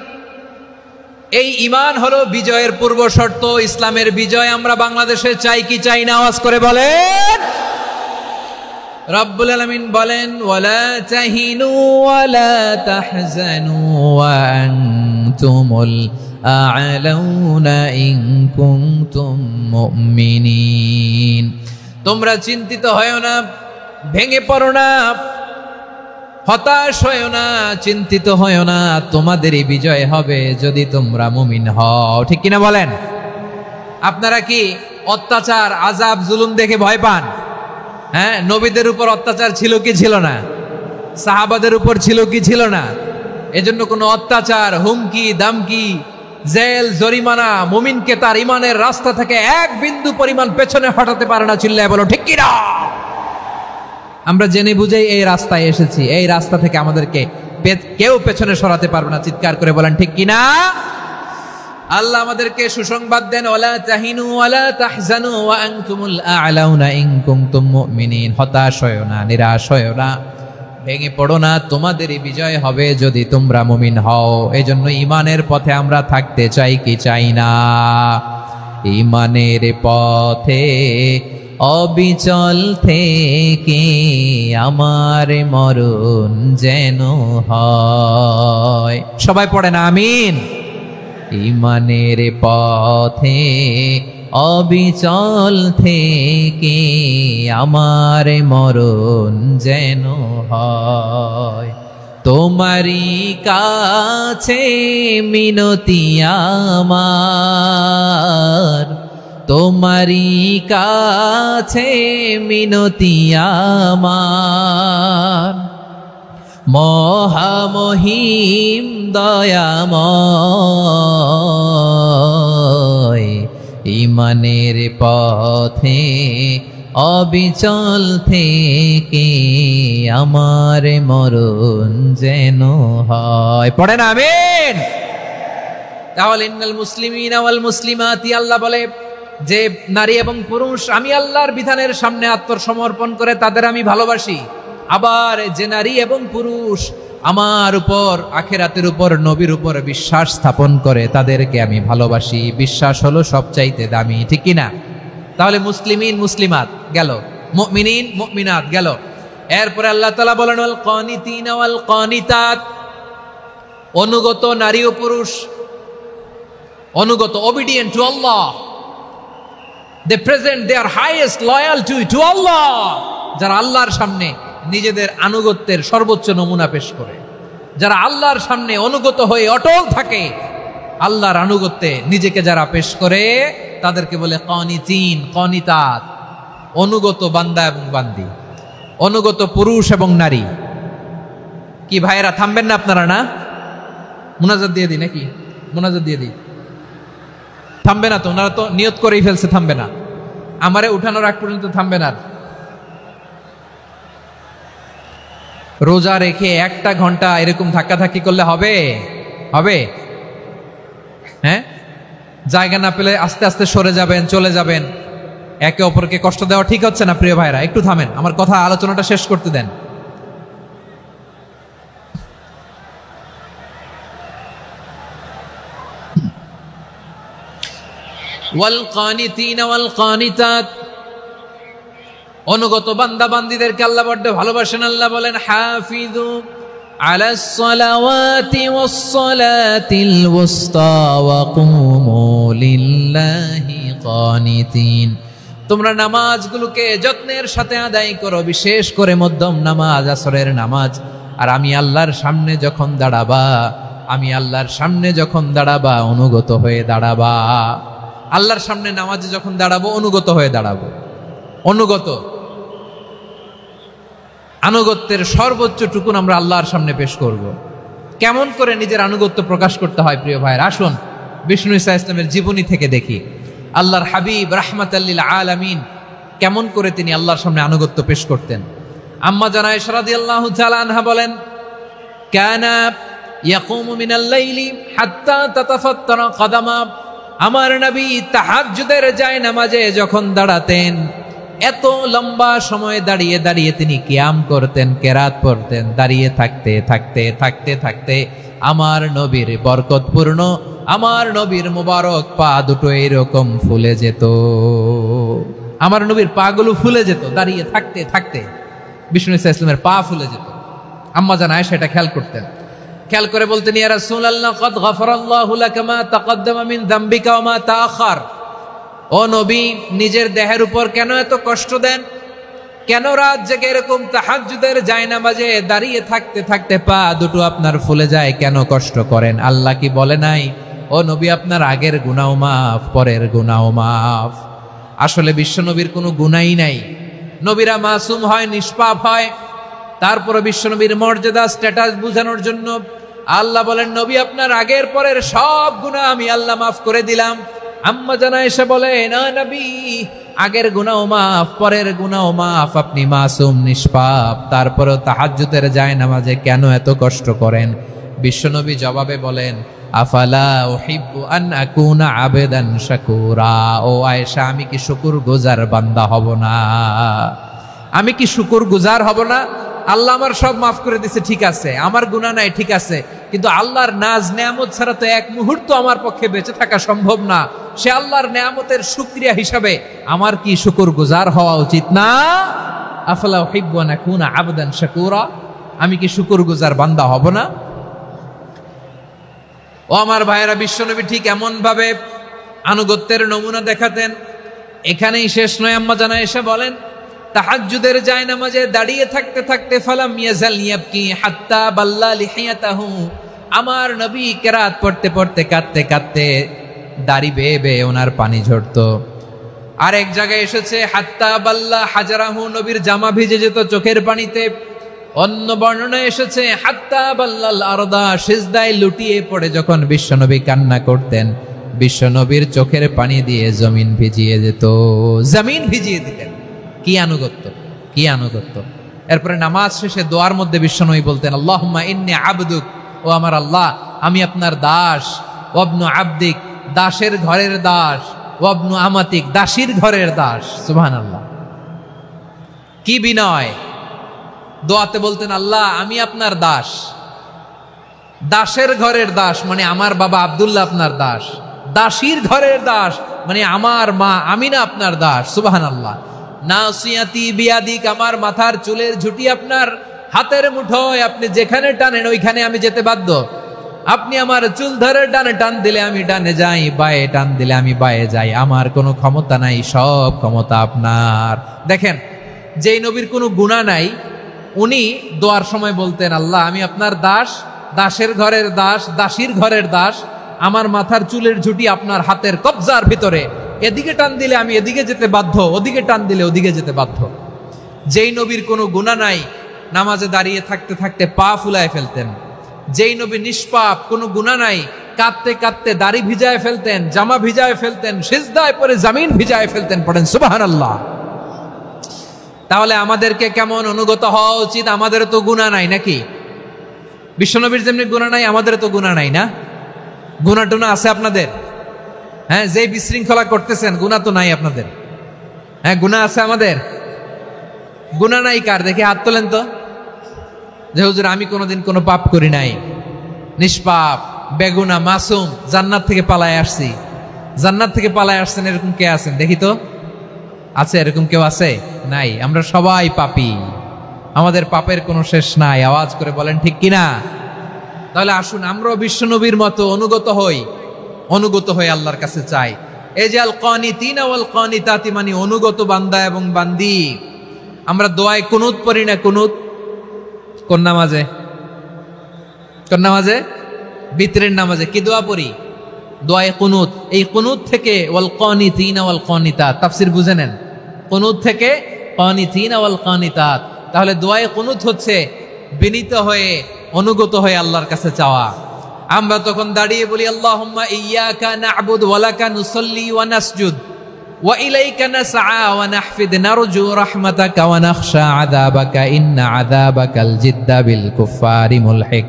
এই ঈমান হলো বিজয়ের পূর্ব শর্ত। ইসলামের বিজয় আমরা বাংলাদেশে চাই কি চাই না? আওয়াজ করে বলেন। রব্বুল আলামিন বলেন, ওয়ালা তাহিনু ওয়ালা তাহজানু ওয়া আনতুমুল আ'লাউনা ইন কুনতুম মুমিনিন। তোমরা চিন্তিত হয়ো না, ভেঙে পড়ো না, হতাশ হয়ো না, চিন্তিত হয়ো না, তোমাদেরই বিজয় হবে যদি তোমরা মুমিন হও। ঠিক কিনা বলেন? আপনারা কি অত্যাচার, আযাব, জুলুম দেখে ভয় পান? হ্যাঁ, নবীদের উপর অত্যাচার ছিল কি ছিল না? সাহাবাদের উপর ছিল কি ছিল না? এজন্য কোনো অত্যাচার, হুমকি, দামকি, জেল, জরিমানা মুমিনকে তার ইমানের রাস্তা থেকে 1 বিন্দু পরিমাণ পেছনে হটাতে পারে না। চিল্লায় বলো ঠিক কিনা? আমরা জেনে বুঝেই এই রাস্তায় এসেছি, এই রাস্তা থেকে আমাদেরকে কেউ পেছনে সরাতে পারবে না। চিৎকার করে বলেন ঠিক কিনা? আল্লাহ আমাদেরকে সুসংবাদ দেন, ওয়ালা তাহিনু ওয়ালা তাহজানু ওয়া আনতুমুল আ'লাউনা ইন কুনতুম মুমিনিন। হতাশ হয়ো না, নিরাশ হয়ো না, ভেঙে পড়ো না, তোমাদেরই বিজয় হবে যদি তোমরা মুমিন হও। এজন্য ঈমানের পথে আমরা থাকতে চাই কি চাই না? ঈমানের পথে অবিচল থেকে আমার মরণ যেন হয়। সবাই পড়েন আমিন। ঈমানের পথে অবিচল থেকে আমার মরণ যেন হয়। তোমারই কাছে মিনতি আমার, তোমারই কাছে মিনতি আমার, মহামহিম দয়াময়। ঈমানের পথে অবিচল থেকে আমার মরণ যেন হয়। পড়েন আমিন। তাহলে ইন্নাল মুসলিমিনা ওয়াল মুসলিমাতি, আল্লাহ বলে যে নারী এবং পুরুষ আমি আল্লাহর বিধানের সামনে আত্মসমর্পণ করে তাদের আমি ভালোবাসি। আবার যে নারী এবং পুরুষ আমার উপর, আখিরাতের উপর, নবীর উপর বিশ্বাস স্থাপন করে তাদেরকে আমি ভালোবাসি। বিশ্বাস হলো সবচাইতে দামি, ঠিক কি না? তাহলে মুসলিমিন মুসলিমাত গেল, মুমিনিন মুমিনাত গেল। এরপরে আল্লাহ তাআলা বলেন ওয়াল কানিতিনা ওয়াল কানিতাত, অনুগত নারী ও পুরুষ, অনুগত, obedient to Allah, they present their highest loyalty to Allah, যারা আল্লাহর সামনে নিজেদের আনুগত্যের সর্বোচ্চ নমুনা পেশ করে, যারা আল্লাহর সামনে অনুগত হয়ে অটল থাকে, আল্লাহর আনুগত্যে নিজেকে যারা পেশ করে তাদেরকে বলে কানিতিন কানিতাত, অনুগত বান্দা এবং বান্দি, অনুগত পুরুষ এবং নারী। কি ভাইয়েরা থামবেন না আপনারা? না, মুনাজাত দিয়ে দিই নাকি? মুনাজাত দিয়ে দিই। থামবে না তো? ওনারা তো নিয়ত করেই ফেলছে থামবে না। আমারে উঠানোর আগ পর্যন্ত থামবে না। রোজা রেখে 1টা ঘন্টা এরকম ধাক্কাধাক্কি করলে হবে? হবে? হ্যাঁ, জায়গা না পেলে আস্তে আস্তে সরে যাবেন, চলে যাবেন। একে অপরকে কষ্ট দেওয়া ঠিক হচ্ছে না প্রিয় ভাইরা। একটু থামেন, আমার কথা আলোচনাটা শেষ করতে দেন। ওয়াল কানিতিনা ওয়াল কানিতাত, অনুগত বান্দা বান্দীদেরকে আল্লাহ বড় ভালোবাসেন। আল্লাহ বলেন হাফিজু আলাস সালাওয়াতি ওয়াস সালাতিল ওয়াসতা ওয়া কুমু লিল্লাহি কানিতিন, তোমরা নামাজগুলোকে যত্নের সাথে আদায় করো, বিশেষ করে মধ্যম নামাজ, আসরের নামাজ। আর আমি আল্লাহর সামনে যখন দাঁড়াবা, আমি আল্লাহর সামনে যখন দাঁড়াবা অনুগত হয়ে দাঁড়াবা। আল্লাহর সামনে নামাজে যখন দাঁড়াবো অনুগত হয়ে দাঁড়াবো। অনুগত, আনুগত্যের সর্বোচ্চ টুকুন আমরা আল্লাহর সামনে পেশ করব। কেমন করে নিজের আনুগত্য প্রকাশ করতে হয় প্রিয় ভাইয়ের, আসুন বিষ্ণু ঈসা ইসলামের জীবনী থেকে দেখি। আল্লাহর হাবিব রাহমাতাল লিল আলামিন কেমন করে তিনি আল্লাহর সামনে আনুগত্য পেশ করতেন। আম্মা জানা আয়েশা রাদিয়াল্লাহু তাআলা আনহা বলেন, কানা ইয়াকুমু মিনাল লাইলি হাত্তা তাতাফাত্তারা কদামা, আমার নবী তাহাজ্জুদের জায়নামাজে যখন দাঁড়াতেন এত লম্বা সময় দাঁড়িয়ে দাঁড়িয়ে তিনি কিয়াম করতেন, কেরাত পড়তেন। দাঁড়িয়ে থাকতে থাকতে থাকতে থাকতে আমার নবীর বরকতপূর্ণ, আমার নবীর মুবারক পা দুটো এরকম ফুলে যেত। আমার নবীর পা গুলো ফুলে যেত দাঁড়িয়ে থাকতে থাকতে। বিষ্ণু ঈসা ইসলামের পা ফুলে যেত। আম্মা জান আয়েশা এটা খেয়াল করতেন। খেয়াল করে বলতেন, ইয়া রাসূলুল্লাহ ক্বাদ গাফারাল্লাহু লাকা মা তাকাদ্দামা মিন যামবিকা ওয়া মা তাআখার। ও নবী, নিজের দেহের উপর কেন এত কষ্ট দেন? কেন রাত জেগে এরকম তাহাজ্জুদের জায়নামাজে দাঁড়িয়ে থাকতে থাকতে পা দুটো আপনার ফুলে যায়? কেন কষ্ট করেন? আল্লাহ কি বলে নাই, ও নবী আপনার আগের গুনাহ মাফ, পরের গুনাহ মাফ? আসলে বিশ্ব নবীর কোনো গুনাহই নাই। নবীরা মাসুম হয়, নিষ্পাপ হয়। তারপরে বিশ্বনবীর মর্যাদা, স্ট্যাটাস বোঝানোর জন্য আল্লাহ বলেন, নবী আপনার আগের পরের সব গুনাহ আমি আল্লাহ মাফ করে দিলাম। আম্মা জান আয়েশা বলে, না নবী, আগের গুনাহ মাফ, পরের গুনাহ মাফ, আপনি মাসুম, নিষ্পাপ, তারপরেও তাহাজ্জুদের জায়নামাজে কেন এত কষ্ট করেন? বিশ্বনবী জবাবে বলেন, আফালা উহিব্বু আন আকুনা আবেদান শাকুরা। ও আয়েশা, আমি কি শুকর গুজার বান্দা হব না? আমি কি শুকর গুজার হব না? আল্লাহ আমার সব মাফ করে দিছে, ঠিক আছে, আমার গুনাহ নাই, ঠিক আছে, কিন্তু আল্লাহর নাজ নেয়ামত ছাড়া তো এক মুহূর্ত আমার পক্ষে বেঁচে থাকা সম্ভব না। সে আল্লাহর নেয়ামতের শুকরিয়া হিসাবে আমার কি শুকরগুজার হওয়া উচিত না? আফালা উহিব্বু আন আকুনা আবদান শাকুরা, আমি কি শুকরগুজার বান্দা হব না? ও আমার ভাইয়েরা, বিশ্বনবী ঠিক এমন ভাবে আনুগত্যের নমুনা দেখাতেন। এখানেই শেষ নয়, আম্মা জানা এসে বলেন তাহাজ্জুদের জায়নামাজে দাঁড়িয়ে থাকতে থাকতে ফালাম ইয়াজাল ইয়াবকি হাত্তা বাল্লা লিহিয়াতাহু, আমার নবী কেরাত পড়তে পড়তে কাঁদতে কাঁদতে দাড়ি বেয়ে বেয়ে ওনার পানি ঝরতো। আর এক জায়গায় এসেছে হাত্তা বাল্লা হাজারাহু, নবীর জামা ভিজে যেত চোখের পানিতে। অন্য বর্ণনায় এসেছে হাত্তা বাল্লাল আরদা, সিজদায় লুটিয়ে পড়ে যখন বিশ্বনবী কান্না করতেন, বিশ্বনবীর চোখের পানি দিয়ে জমিন ভিজিয়ে যেত, জমিন ভিজিয়ে দিতেন। কি আনুগত্য, কি আনুগত্য! এরপরে নামাজ শেষে দোয়ার মধ্যে বিশ্বনবী বলতেন আল্লাহুম্মা ইন্নী আবদুক, ও আমার আল্লাহ আমি আপনার দাস, ওয়াবনু আবদিক, দাসের ঘরের দাস, ওয়াবনু আমাতিক, দাসীর ঘরের দাস। সুবহানাল্লাহ, কি বিনয়! দোয়াতে বলতেন আল্লাহ আমি আপনার দাস, দাসের ঘরের দাস মানে আমার বাবা আব্দুল্লাহ আপনার দাস, দাসীর ঘরের দাস মানে আমার মা আমিনা আপনার দাস। সুবহানাল্লাহ। নাসিয়াতি বিয়াদিক, আমার মাথার চুলের ঝুঁটি আপনার হাতের মুঠোয়, আপনি যেখানে টানেন ওইখানে আমি যেতে বাধ্য। আপনি আমার চুল ধরে ডানে টান দিলে আমি ডানে যাই, বায়ে টান দিলে আমি বায়ে যাই, আমার কোনো ক্ষমতা নাই, সব ক্ষমতা আপনার। দেখেন, যেই নবীর কোনো গুনাহ নাই উনি দোয়ার সময় বলতেন আল্লাহ আমি আপনার দাস, দাসের ঘরের দাস, দাসীর ঘরের দাস, আমার মাথার চুলের ঝুঁটি আপনার হাতের কবজার ভিতরে, এদিকে টান দিলে আমি এদিকে যেতে বাধ্য, ওদিকে টান দিলে ওদিকে যেতে বাধ্য। যেই নবীর কোনো গুনাহ নাই নামাজে দাঁড়িয়ে থাকতে থাকতে পা ফুলায় ফেলতেন। যেই নবী নিষ্পাপ, কোনো গুনাহ নাই, কাঁদতে কাঁদতে দাড়ি ভিজায় ফেলতেন, জামা ভিজায় ফেলতেন, সিজদায় পরে জমিন ভিজায় ফেলতেন। পড়েন সুবহানাল্লাহ। তাহলে আমাদেরকে কেমন অনুগত হওয়া উচিত? আমাদের তো গুনাহ নাই নাকি? বিশ্বনবীর যেমনি গুনাহ নাই আমাদের তো গুনাহ নাই না? গুনাহ টুনা আছে আপনাদের? হ্যাঁ, যে বিশৃঙ্খলা করতেছেন গুনাহ তো নাই আপনাদের? হ্যাঁ, গুনাহ আছে আমাদের? গুনাহ নাই কার? দেখি হাত তোলেন তো, যে হুজুর আমি কোনোদিন কোনো পাপ করি নাই, নিষ্পাপ, বেগুনা, মাসুম, জান্নাত থেকে পালায় আসছি। জান্নাত থেকে পালায় আসছেন এরকম কে আছেন দেখি তো? আছে এরকম কেউ? আছে? নাই। আমরা সবাই পাপী, আমাদের পাপের কোনো শেষ নাই। আওয়াজ করে বলেন ঠিক কিনা? তাহলে আসুন আমরাও বিশ্বনবীর মতো অনুগত হই, অনুগত হয়ে আল্লাহর কাছে চাই। এই যে আল কানিতিনা ওয়াল কানিতাতি, মানে অনুগত বান্দা এবং বান্দি। আমরা দোয়ায় কুনুত পড়ি না? কুনুত কোন নামাজে? কোন নামাজে? বিতরের নামাজে কি দোয়া পড়ি? দোয়ায়ে কুনুত। এই কুনুত থেকে ওয়াল কানিতিনা ওয়াল কানিতাত, তাফসীর বুঝে নেন। কুনুত থেকে কানিতিনা ওয়াল কানিতাত। তাহলে দোয়ায়ে কুনুত হচ্ছে বিনীত হয়ে, অনুগত হয়ে আল্লাহর কাছে চাওয়া। আমরা তখন দাঁড়িয়ে বলি আল্লাহুম্মা ইয়্যাকা না'বুদু ওয়া লাকা নুসাল্লি ওয়া নাসজুদ ওয়া ইলাইকা নাসআ ওয়া নাহফিদ নারজু রাহমাতাকা ওয়া নাখশা আযাবাকা ইন্না আযাবাকাল জিদ্দা বিল কুফফারি মুলহিক।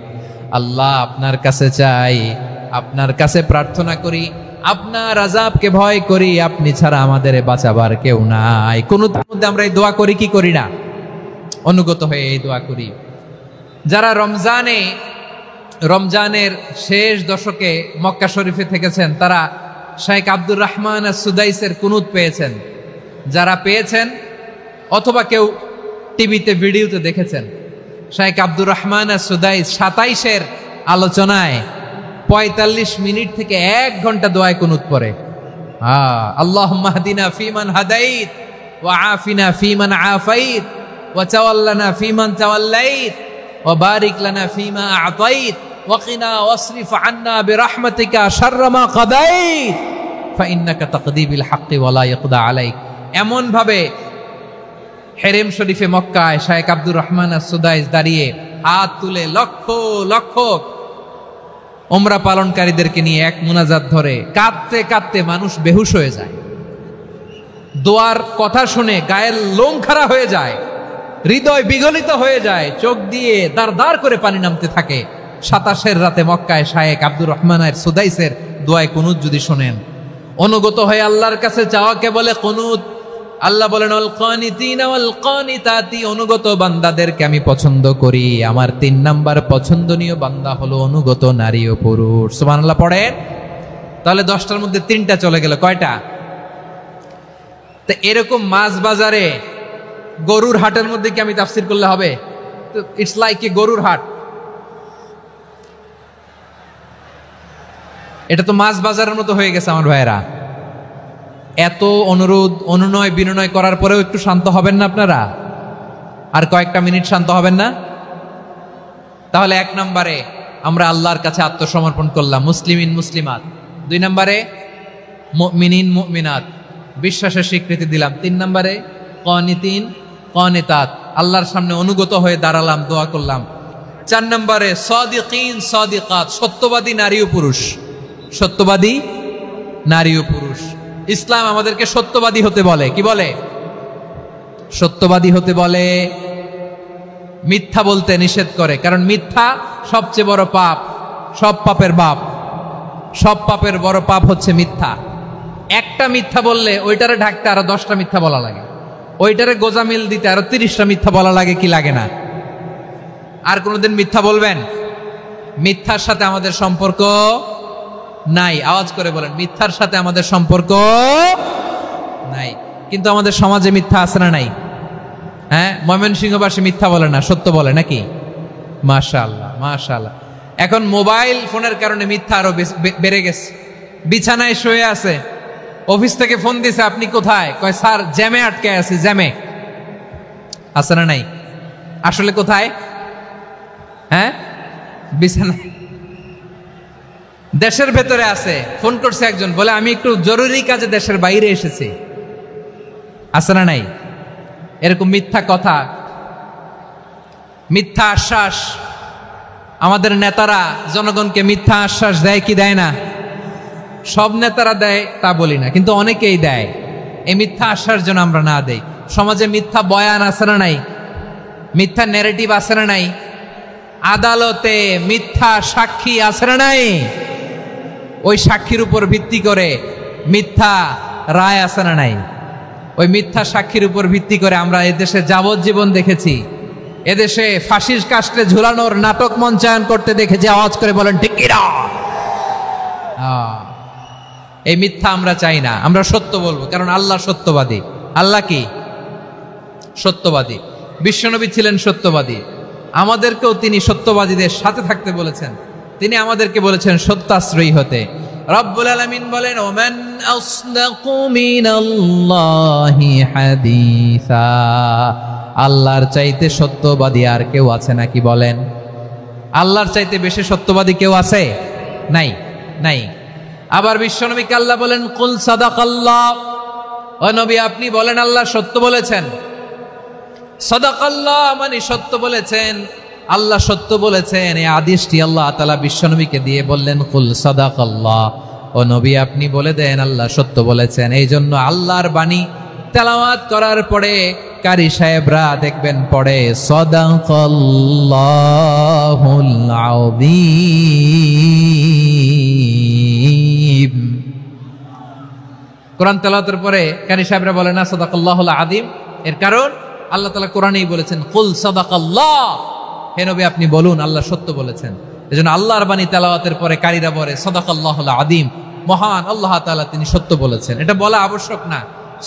আল্লাহ আপনার কাছে চাই, আপনার কাছে প্রার্থনা করি, আপনার আযাবকে ভয় করি, আপনি ছাড়া আমাদের বাঁচাবার কেউ নাই। কুনুতের মধ্যে আমরা এই দোয়া করি কি করি না? অনুগত হয়ে এই দোয়া করি। যারা রমজানের শেষ দশকে মক্কা শরীফে থেকেছেন তারা শাইখ আব্দুর রহমান আস-সুদাইসের কুনুত পেয়েছেন। যারা পেয়েছেন অথবা কেউ টিভিতে ভিডিওতে দেখেছেন, শাইখ আব্দুর রহমান আস-সুদাইস 27-এর আলোচনায় 45 মিনিট থেকে 1 ঘন্টা দোয়ায় কুনুত পড়ে। আল্লাহুম্মা হদিনা ফিমান হাদাইত ওয়া আফিনা ফিমান আফাইত ওয়া তাওয়াল্লানা ফিমান তাওয়াল্লাইত ওয়া বারিক লানা ফিমা আ'তাইত ওয়া কিনা ওয়াসরিফ আন্না বিরহমাতিকা শাররা মা কাদাইত ফাইন্নাকা তাকদি বিল হাক্কি ওয়া লা ইয়াকদা আলাইক। এমন ভাবে হেরেম শরীফে মক্কায় শাইখ আব্দুর রহমান আস-সুদাইস দাঁড়িয়ে হাত তুলে লক্ষ লক্ষ উমরা পালনকারীদেরকে নিয়ে এক মুনাজাত ধরে কাঁদতে কাঁদতে মানুষ বেহুশ হয়ে যায়। দোয়ার কথা শুনে গায়ের লোম খাড়া হয়ে যায়, হৃদয় বিগলিত হয়ে যায়, চোখ দিয়ে দাঁড় দাঁড় করে পানি নামতে থাকে। 27-এর রাতে মক্কায় শাইখ আব্দুর রহমান আস-সুদাইসের দোয়ায় কুনুত যদি শোনেন, অনুগত হয়ে আল্লাহর কাছে চাওয়াকে বলে কুনুত। আল্লাহ বলেন আল কানিতিনা ওয়াল কানিতাতি, অনুগত বান্দাদেরকে আমি পছন্দ করি। আমার 3 নাম্বার পছন্দনীয় বান্দা হলো অনুগত নারী ও পুরুষ। সুবহানাল্লাহ পড়েন। তাহলে 10টার মধ্যে 3টা চলে গেল, কয়টা? তো এরকম মাছ বাজারে গরুর হাটের মধ্যে কি আমি তাফসীর করলে হবে? ইটস লাইক এ গরুর হাট। এটা তো মাছ বাজারের মতো হয়ে গেছে আমার ভাইয়েরা। এত অনুরোধ অনুনয় বিনয় করার পরেও একটু শান্ত হবেন না আপনারা? আর কয়েকটা মিনিট শান্ত হবেন না? তাহলে 1 নম্বরে আমরা আল্লাহর কাছে আত্মসমর্পণ করলাম, মুসলিমিন মুসলিমাত। 2 নম্বরে মুমিনিন মুমিনাত, বিশ্বাসের স্বীকৃতি দিলাম। 3 নম্বরে কানিতিন কানিতাত, আল্লাহর সামনে অনুগত হয়ে দাঁড়ালাম, দোয়া করলাম। 4 নম্বরে সাদিকিন সাদিকাত, সত্যবাদী নারী ও পুরুষ। সত্যবাদী নারী ও পুরুষ। ইসলাম আমাদেরকে সত্যবাদী হতে বলে। কি বলে? সত্যবাদী হতে বলে, মিথ্যা বলতে নিষেধ করে। কারণ মিথ্যা সবচেয়ে বড় পাপ, সব পাপের বাপ। সব পাপের বড় পাপ হচ্ছে মিথ্যা। একটা মিথ্যা বললে ওইটারে ঢাকতে আরো 10টা মিথ্যা বলা লাগে, ওইটারে গোজামিল দিতে আরো 30টা মিথ্যা বলা লাগে, কি লাগে না? আর কোনোদিন মিথ্যা বলবেন? মিথ্যার সাথে আমাদের সম্পর্ক নাই। আওয়াজ করে বলেন, মিথ্যার সাথে আমাদের সম্পর্ক নাই। কিন্তু আমাদের সমাজে মিথ্যা আছে না নাই? হ্যাঁ, ময়মনসিংহবাসী মিথ্যা বলে না, সত্য বলে নাকি? মাশাআল্লাহ মাশাআল্লাহ। এখন মোবাইল ফোনের কারণে মিথ্যা আরো বেড়ে গেছে। বিছানায় শুয়ে আছে, অফিস থেকে ফোন দিছে, আপনি কোথায়? কয় স্যার জ্যামে আটকে আছি। জ্যামে আছে না নাই? আসলে কোথায়? হ্যাঁ, বিছানায়। দেশের ভেতরে আছে, ফোন করছে একজন, বলে আমি একটু জরুরি কাজে দেশের বাইরে এসেছি। আছে না নাই? এরকম মিথ্যা কথা, মিথ্যা আশ্বাস। আমাদের নেতারা জনগণকে মিথ্যা আশ্বাস দেয় কি দেয় না? সব নেতারা দেয় তা বলি না, কিন্তু অনেকেই দেয়। এই মিথ্যা আশ্বাস যেন আমরা না দেই। সমাজে মিথ্যা বয়ান আছে না নাই? মিথ্যা ন্যারেটিভ আছে না নাই? আদালতে মিথ্যা সাক্ষী আছে না নাই? ওই সাক্ষীর উপর ভিত্তি করে মিথ্যা রায় আছে না নাই? ওই মিথ্যা সাক্ষীর উপর ভিত্তি করে আমরা এদেশে যাবজ্জীবন দেখেছি, এদেশে ফাঁসির কাস্টে ঝুলানোর নাটক মঞ্চায়ন করতে দেখেছি। আওয়াজ করে বলেন ঠিক কিনা? এই মিথ্যা আমরা চাই না, আমরা সত্য বলবো, কারণ আল্লাহ সত্যবাদী। আল্লাহ কি? সত্যবাদী। বিশ্বনবী ছিলেন সত্যবাদী, আমাদেরকেও তিনি সত্যবাদীদের সাথে থাকতে বলেছেন। তিনি আমাদেরকে বলেছেন সত্যাশ্রয়ী হতে। রব্বুল আলামিন বলেন, ওমান আসদাকু মিনাল্লাহি হাদিসা, আল্লাহর চাইতে সত্যবাদী আর কেউ আছে নাকি বলেন? আল্লাহর চাইতে বেশি সত্যবাদী কেউ আছে? নাই, নাই। আবার বিশ্বনবীকে আল্লাহ বলেন, কুল সাদাকাল্লাহ, ও নবী আপনি বলেন আল্লাহ সত্য বলেছেন। সাদাকাল্লাহ মানে সত্য বলেছেন, আল্লাহ সত্য বলেছেন। এই আদেশটি আল্লাহ তাআলা বিশ্বনবীকে দিয়ে বললেন, কুল সাদাকাল্লাহ, ও নবী আপনি বলে দেন আল্লাহ সত্য বলেছেন। এই জন্য আল্লাহর বাণী তেলাওয়াত করার পরে কারি সাহেবরা দেখবেন পড়ে সাদাকাল্লাহুল আযীম। কোরআন তেলাওয়াতের পরে কারি সাহেবরা বলে না সাদাকাল্লাহুল আযীম। এর কারণ আল্লাহ তাআলা কোরআনেই বলেছেন, কুল সাদাকাল্লাহ, হে নবী আপনি বলুন আল্লাহ সত্য বলেছেন। এজন্য আল্লাহর বাণী তেলাওয়াতের পরে কারীরা বলে সাদাকাল্লাহুল আযীম, মহান আল্লাহ তাআলা তিনি সত্য বলেছেন। এটা বলা আবশ্যক না,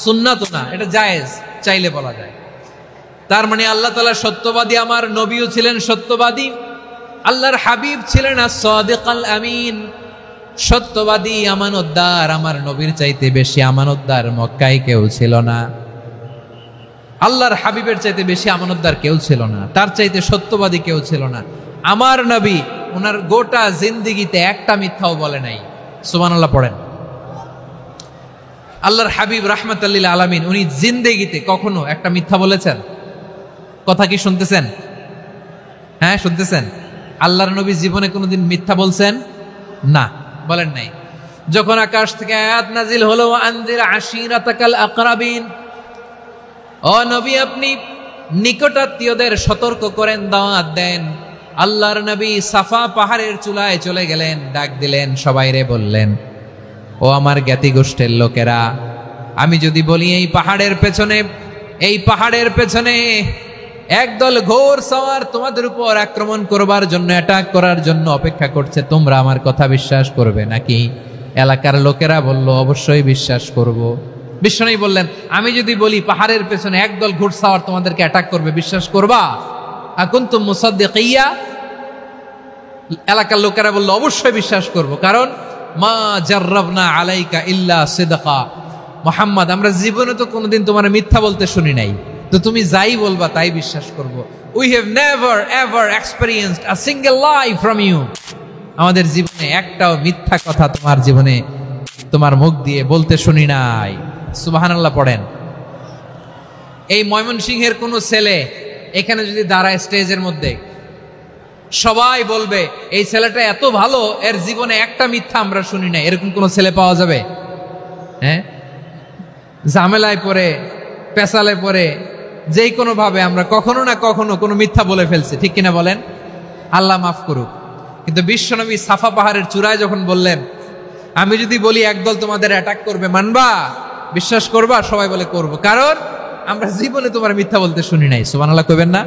সুন্নাত না, এটা জায়েজ, চাইলে বলা যায়। তার মানে আল্লাহ তাআলা সত্যবাদী, আমার নবীও ছিলেন সত্যবাদী, আল্লাহর হাবিব ছিলেন as-সাদিকাল আমিন, সত্যবাদী আমানতদার। আমার নবীর চাইতে বেশি আমানতদার মক্কায় কেউ ছিল না, আল্লাহর হাবিবের চাইতে বেশি আমানতদার কেউ ছিল না, তার চাইতে সত্যবাদী কেউ ছিল না। আমার নবী ওনার গোটা জিন্দেগিতে একটা মিথ্যাও বলে নাই। সুবহানাল্লাহ পড়েন। আল্লাহর হাবিব রাহমাতাল লিল আলামিন উনি জিন্দেগিতে কখনো একটা মিথ্যা বলেছেন? কথা কি শুনতেছেন? হ্যাঁ শুনতেছেন? আল্লাহর নবী জীবনে কোনোদিন মিথ্যা বলছেন? না, বলেন নাই। যখন আকাশ থেকে আয়াত নাজিল হলো, আনজির আশিরাতাকাল আকরাবিন, ও নবী আপনি নিকটাত্মীয়দের সতর্ক করেন, দাওয়াত দেন। আল্লাহর নবী সাফা পাহাড়ের চূড়ায় চলে গেলেন, ডাক দিলেন, সবাইরে বললেন, ও আমার জ্ঞাতি গোষ্ঠীর লোকেরা, আমি যদি বলি এই পাহাড়ের পেছনে একদল ঘোর সওয়ার তোমাদের উপর আক্রমণ করবার জন্য, অ্যাটাক করার জন্য অপেক্ষা করছে, তোমরা আমার কথা বিশ্বাস করবে নাকি? এলাকার লোকেরা বলল, অবশ্যই বিশ্বাস করব। বিশ্বনবী বললেন, আমি যদি বলি পাহাড়ের পেছনে একদল ঘোড়সাওয়ার তোমাদেরকে অ্যাটাক করবে, বিশ্বাস করবা? আকুনতুম মুসাদ্দিকিয়া? এলাকার লোকেরা বলল, অবশ্যই বিশ্বাস করব, কারণ মা জাররাবনা আলাইকা ইল্লা সিদকা। মুহাম্মদ, আমরা জীবনে তো কোনোদিন তোমার মিথ্যা বলতে শুনি নাই, তো তুমি যাই বলবা তাই বিশ্বাস করব। We have never ever experienced a single lie from you. আমাদের জীবনে একটাও মিথ্যা কথা তোমার জীবনে, তোমার মুখ দিয়ে বলতে শুনি নাই। সুবহানাল্লাহ পড়েন। এই ময়মনসিংহের কোন ছেলে এখানে যদি দাঁড়ায় স্টেজের মধ্যে, সবাই বলবে এই ছেলেটা এত ভালো, এর জীবনে একটা মিথ্যা আমরা শুনি নাই। এরকম কোন ছেলে পাওয়া যাবে? হ্যাঁ, ঝামেলায় পড়ে, পেশালে পড়ে, যেই কোনো ভাবে আমরা কখনো না কখনো কোনো মিথ্যা বলে ফেলছি, ঠিক কিনা বলেন? আল্লাহ মাফ করুক। কিন্তু বিশ্বনবী সাফা পাহাড়ের চূড়ায় যখন বললেন, আমি যদি বলি একদল তোমাদের অ্যাটাক করবে, মানবা? বিশ্বাস করবা? সবাই বলে করব, কারণ আমরা জীবনে তোমার মিথ্যা বলতে শুনি নাই। সুবহানাল্লাহ কইবেন না?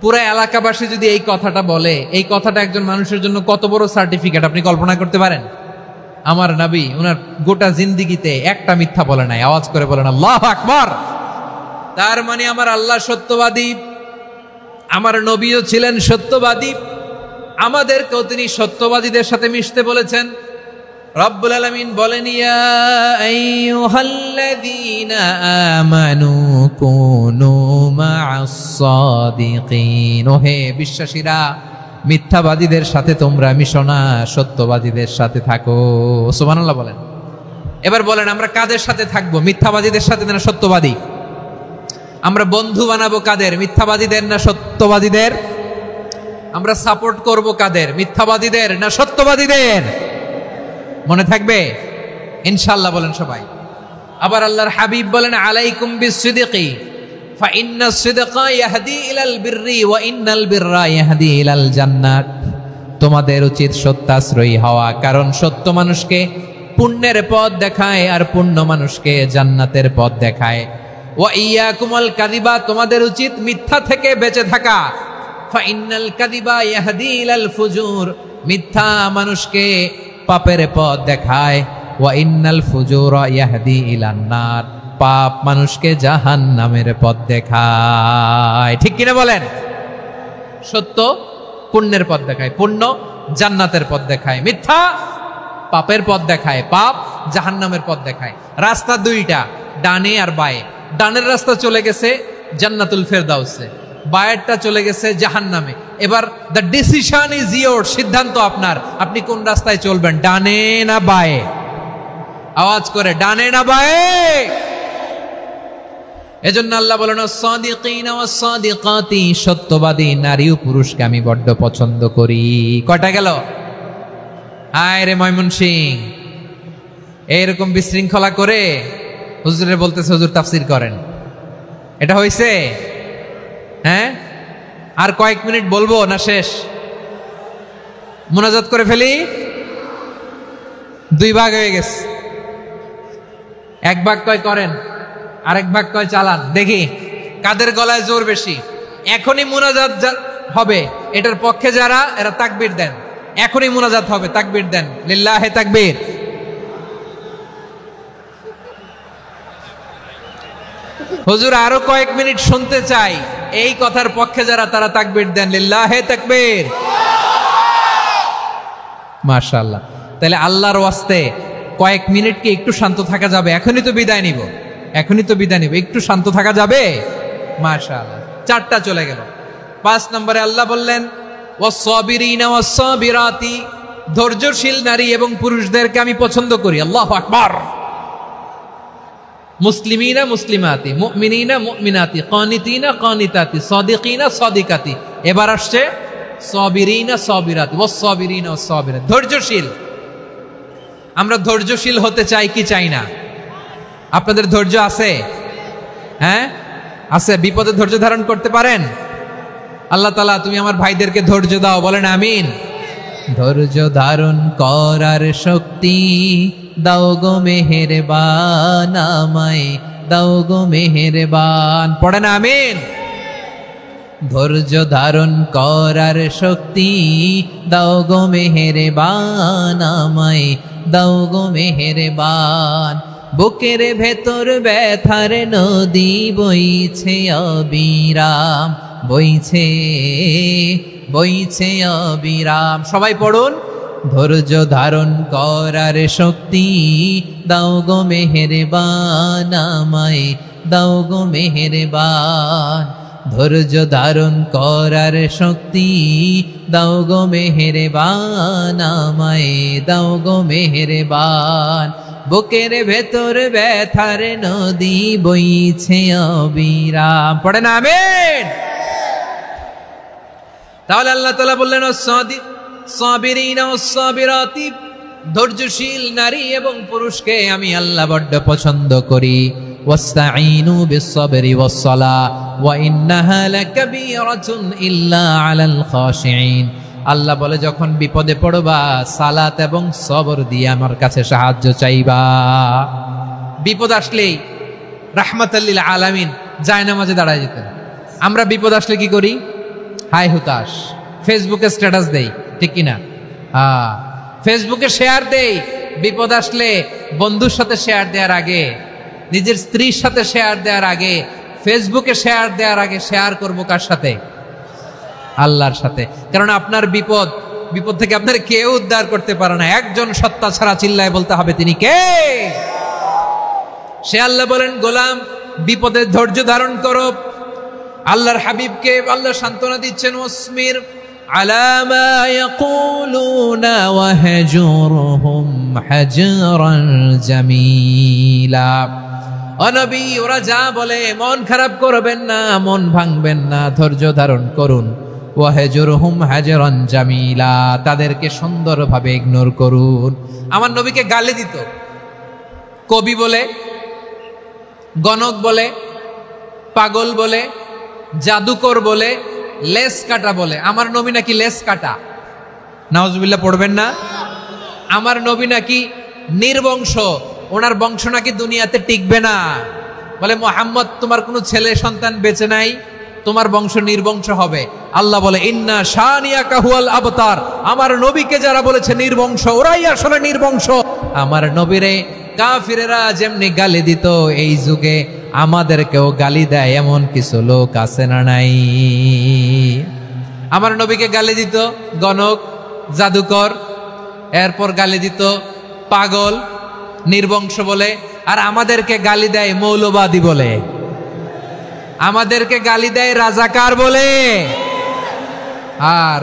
পুরো এলাকাবাসী যদি এই কথাটা বলে, এই কথাটা একজন মানুষের জন্য কত বড় সার্টিফিকেট আপনি কল্পনা করতে পারেন? আমার নবী ওনার গোটা জিন্দিগিতে একটা মিথ্যা বলে নাই। আওয়াজ করে বলেন আল্লাহু আকবার। তার মানে আমার আল্লাহ সত্যবাদী, আমার নবীও ছিলেন সত্যবাদী, আমাদেরকেও তিনি সত্যবাদীদের সাথে মিশতে বলেছেন। রব্বুল আলামিন বলেন, ইয়া আইয়ুহাল্লাযীনা আমানু কুনু মা'আস সাদিকিন। ওহে বিশ্বাসীরা, মিথ্যাবাদীদের সাথে তোমরা মিশো না, সত্যবাদীদের সাথে থাকো। সুবহানাল্লাহ বলেন। এবার বলেন, আমরা কাদের সাথে থাকবো? মিথ্যাবাদীদের সাথে না সত্যবাদী? আমরা বন্ধু বানাবো কাদের? মিথ্যাবাদীদের না সত্যবাদীদের? আমরা সাপোর্ট করব কাদের? মিথ্যাবাদীদের না সত্যবাদীদের? মনে থাকবে ইনশাআল্লাহ বলেন সবাই। আবার আল্লাহর হাবিব বলেন, আলাইকুম বিসসিদকি ফাইন্নাস সিদকা ইয়াহদি ইলাল বিররি ওয়া ইন্নাল বিররা ইয়াহদি ইলাল জান্নাত। তোমাদের উচিত সত্যাশ্রয়ী হওয়া, কারণ সত্য মানুষকে পুণ্যের পথ দেখায় আর পুণ্য মানুষকে জান্নাতের পথ দেখায়। ওয়া ইয়াকুমুল কাযিবা, তোমাদের উচিত মিথ্যা থেকে বেঁচে থাকা। ফাইন্নাল কাযিবা ইয়াহদি ইলাল ফুজুর, মিথ্যা মানুষকে পাপের পথ দেখায়। ওয়া ইন্নাল ফুজুরা ইয়াহদি ইলান নার, পাপ মানুষকে জাহান্নামের পথ দেখায়। ঠিক কিনা বলেন? সত্য পুণ্যের পথ দেখায়, পুণ্য জান্নাতের পথ দেখায়, মিথ্যা পাপের পথ দেখায়, পাপ জাহান্নামের পথ দেখায়। রাস্তা দুইটা, ডানে আর বায়ে। ডানের রাস্তা চলে গেছে জান্নাতুল ফেরদাউসে, বায়েরটা চলে গেছে জাহান্নামে। এবার দ্য ডিসিশন ইজ ইয়োর, সিদ্ধান্ত আপনার, আপনি কোন রাস্তায় চলবেন, ডানে না বায়ে? আওয়াজ করে, ডানে না বায়ে? এজন্য আল্লাহ বলেন, সাদিকিনা ওয়াস সাদিকাতি, সত্যবাদী নারী ও পুরুষকে আমি বড্ড পছন্দ করি। কয়টা গেল? আয় রে ময়মনসিংহ, এইরকম বিশৃঙ্খলা করে হুজুরে বলতেছে হুজুর তাফসীর করেন, এটা হইছে? হ্যাঁ, আর কয়েক মিনিট বলবো না শেষ? মুনাজাত করে ফেলি। দুই ভাগ হয়ে গেছে, এক ভাগ কয় করেন, আরেক ভাগ কয় চালান। দেখি কাদের গলায় জোর বেশি। এখনই মুনাজাত হবে, এটার পক্ষে যারা, এরা তাকবীর দেন। এখনই মুনাজাত হবে, তাকবীর দেন, লিল্লাহে তাকবীর। হুজুর আরো কয়েক মিনিট শুনতে চাই, এই কথার পক্ষে যারা, তারা তাকবীর দেন, লিল্লাহে তাকবীর। মাশাআল্লাহ। তাহলে আল্লাহর ওয়াস্তে কয়েক মিনিট কি একটু শান্ত থাকা যাবে? এখনই তো বিদায় নিব, এখনই তো বিদায় নিব, একটু শান্ত থাকা যাবে? মাশাআল্লাহ। চারটা চলে গেল। 5 নম্বরে আল্লাহ বললেন, ওয়াস-সাবিরিনা ওয়াস-সাবিরাতি, ধৈর্যশীল নারী এবং পুরুষদেরকে আমি পছন্দ করি। আল্লাহু আকবার। মুসলিমিনা মুসলিমাতি, মুমিনিনা মুমিনাতি, কানিতিনা কানিতাতি, সাদিকিনা সাদিকাতি। এবার আসছে সাবিরিনা সাবিরাতি, ওয়াস-সাবিরিনা ওয়াস-সাবিরাতি, ধৈর্যশীল। আমরা ধৈর্যশীল হতে চাই কি চাই না? আপনাদের ধৈর্য আছে? হ্যাঁ আছে। বিপদে ধৈর্য ধারণ করতে পারেন? আল্লাহ তাআলা তুমি আমার ভাইদেরকে ধৈর্য দাও, বলেন আমিন। ধৈর্য ধারণ করার শক্তি দাও গো মেহেরবান, আমায় দাও গো মেহেরবান। পড়েন আমিন। ধৈর্য ধারণ করার শক্তি দাও গো মেহেরবান, আমায় দাও গো মেহেরবান। বুকের ভেতর ব্যথার নদী বইছে অবিরাম, বইছে বইছে অবিরাম। সবাই পড়ুন। ধৈর্য ধারণ করার শক্তি দাও গো মেহেরবান, আমায় দাও গো মেহেরবান। ধৈর্য ধারণ করার শক্তি দাও গো মেহেরবান, আমায় দাও গো মেহেরবান। বুকের ভেতর ব্যথার নদী বইছে অবিরাম। পড়েন আমিন। তাহলে আল্লাহ তাআলা বললেন সাবিরিনা ওয়াস-সাবিরাতি, ধৈর্যশীল নারী এবং পুরুষকে আমি আল্লাহ বড্ড পছন্দ করি। ওয়াস্তাঈনু বিস-সাবরি ওয়াস-সালাহ ওয়া ইন্নাহা লাকাবীরাতুন ইল্লা আলাল খাশিঈন। আল্লাহ বলে যখন বিপদে পড়বা সালাত এবং সবর দিয়ে আমার কাছে সাহায্য চাইবা। বিপদ আসলেই রাহমাতাল লিল আলামিন জায়নামাজে দাঁড়ায় যেতেন। আমরা বিপদ আসলে কি করি? হাই হুতাশ, ফেসবুকে স্ট্যাটাস দেই, ঠিক কিনা? ফেসবুকে শেয়ার দেই। বিপদ আসলে বন্ধুর সাথে শেয়ার দেওয়ার আগে, নিজের স্ত্রীর সাথে শেয়ার দেওয়ার আগে, ফেসবুকে শেয়ার দেওয়ার আগে শেয়ার করবো কার সাথে? আল্লাহর সাথে। কারণ আপনার বিপদ থেকে আপনার কেউ উদ্ধার করতে পারে না, একজন সত্তা ছাড়া। চিল্লায় বলতে হবে তিনি কে? সে আল্লাহ বলেন, গোলাম বিপদে ধৈর্য ধারণ করো। আল্লাহর হাবিবকে আল্লাহ সান্ত্বনা দিচ্ছেন, ওয়াসমির আলা মা ইয়াকুলুনা ওয়াহজুরহুম হাজরান জামিলা। ও নবী, ওরা যা বলে মন খারাপ করবেন না, মন ভাঙবেন না, ধৈর্য ধারণ করুন। ওয়াহজুরহুম হাজরান জামিলা, তাদেরকে সুন্দরভাবে ইগনোর করুন। আমার নবীকে গালি দিত কবি বলে, গণক বলে, পাগল বলে, জাদুকর বলে, লেস কাটা বলে। আমার নবী নাকি লেস কাটা? নাউজুবিল্লাহ পড়বেন না। আমার নবী নাকি নির্বংশ, ওনার বংশ নাকি দুনিয়াতে টিকবে না। বলে মুহাম্মদ, তোমার কোনো ছেলে সন্তান বেঁচে নাই, তোমার বংশ নির্বংশ হবে। আল্লাহ বলে ইন্না শানিয়াকা হুয়াল আবতার। আমার নবীকে যারা বলেছে নির্বংশ, ওরাই আসলে নির্বংশ। আমার নবীরে কাফিরেরা যেমনি গালি দিত, এই যুগে আমাদেরকেও গালি দেয় এমন কিছু লোক আছে না নাই? আমার নবীকে গালি দিত গণক, জাদুকর, এরপর গালি দিত পাগল, নির্বংশ বলে। আর আমাদেরকে গালি দেয় মৌলবাদী বলে, আমাদেরকে গালি দেয় রাজাকার বলে।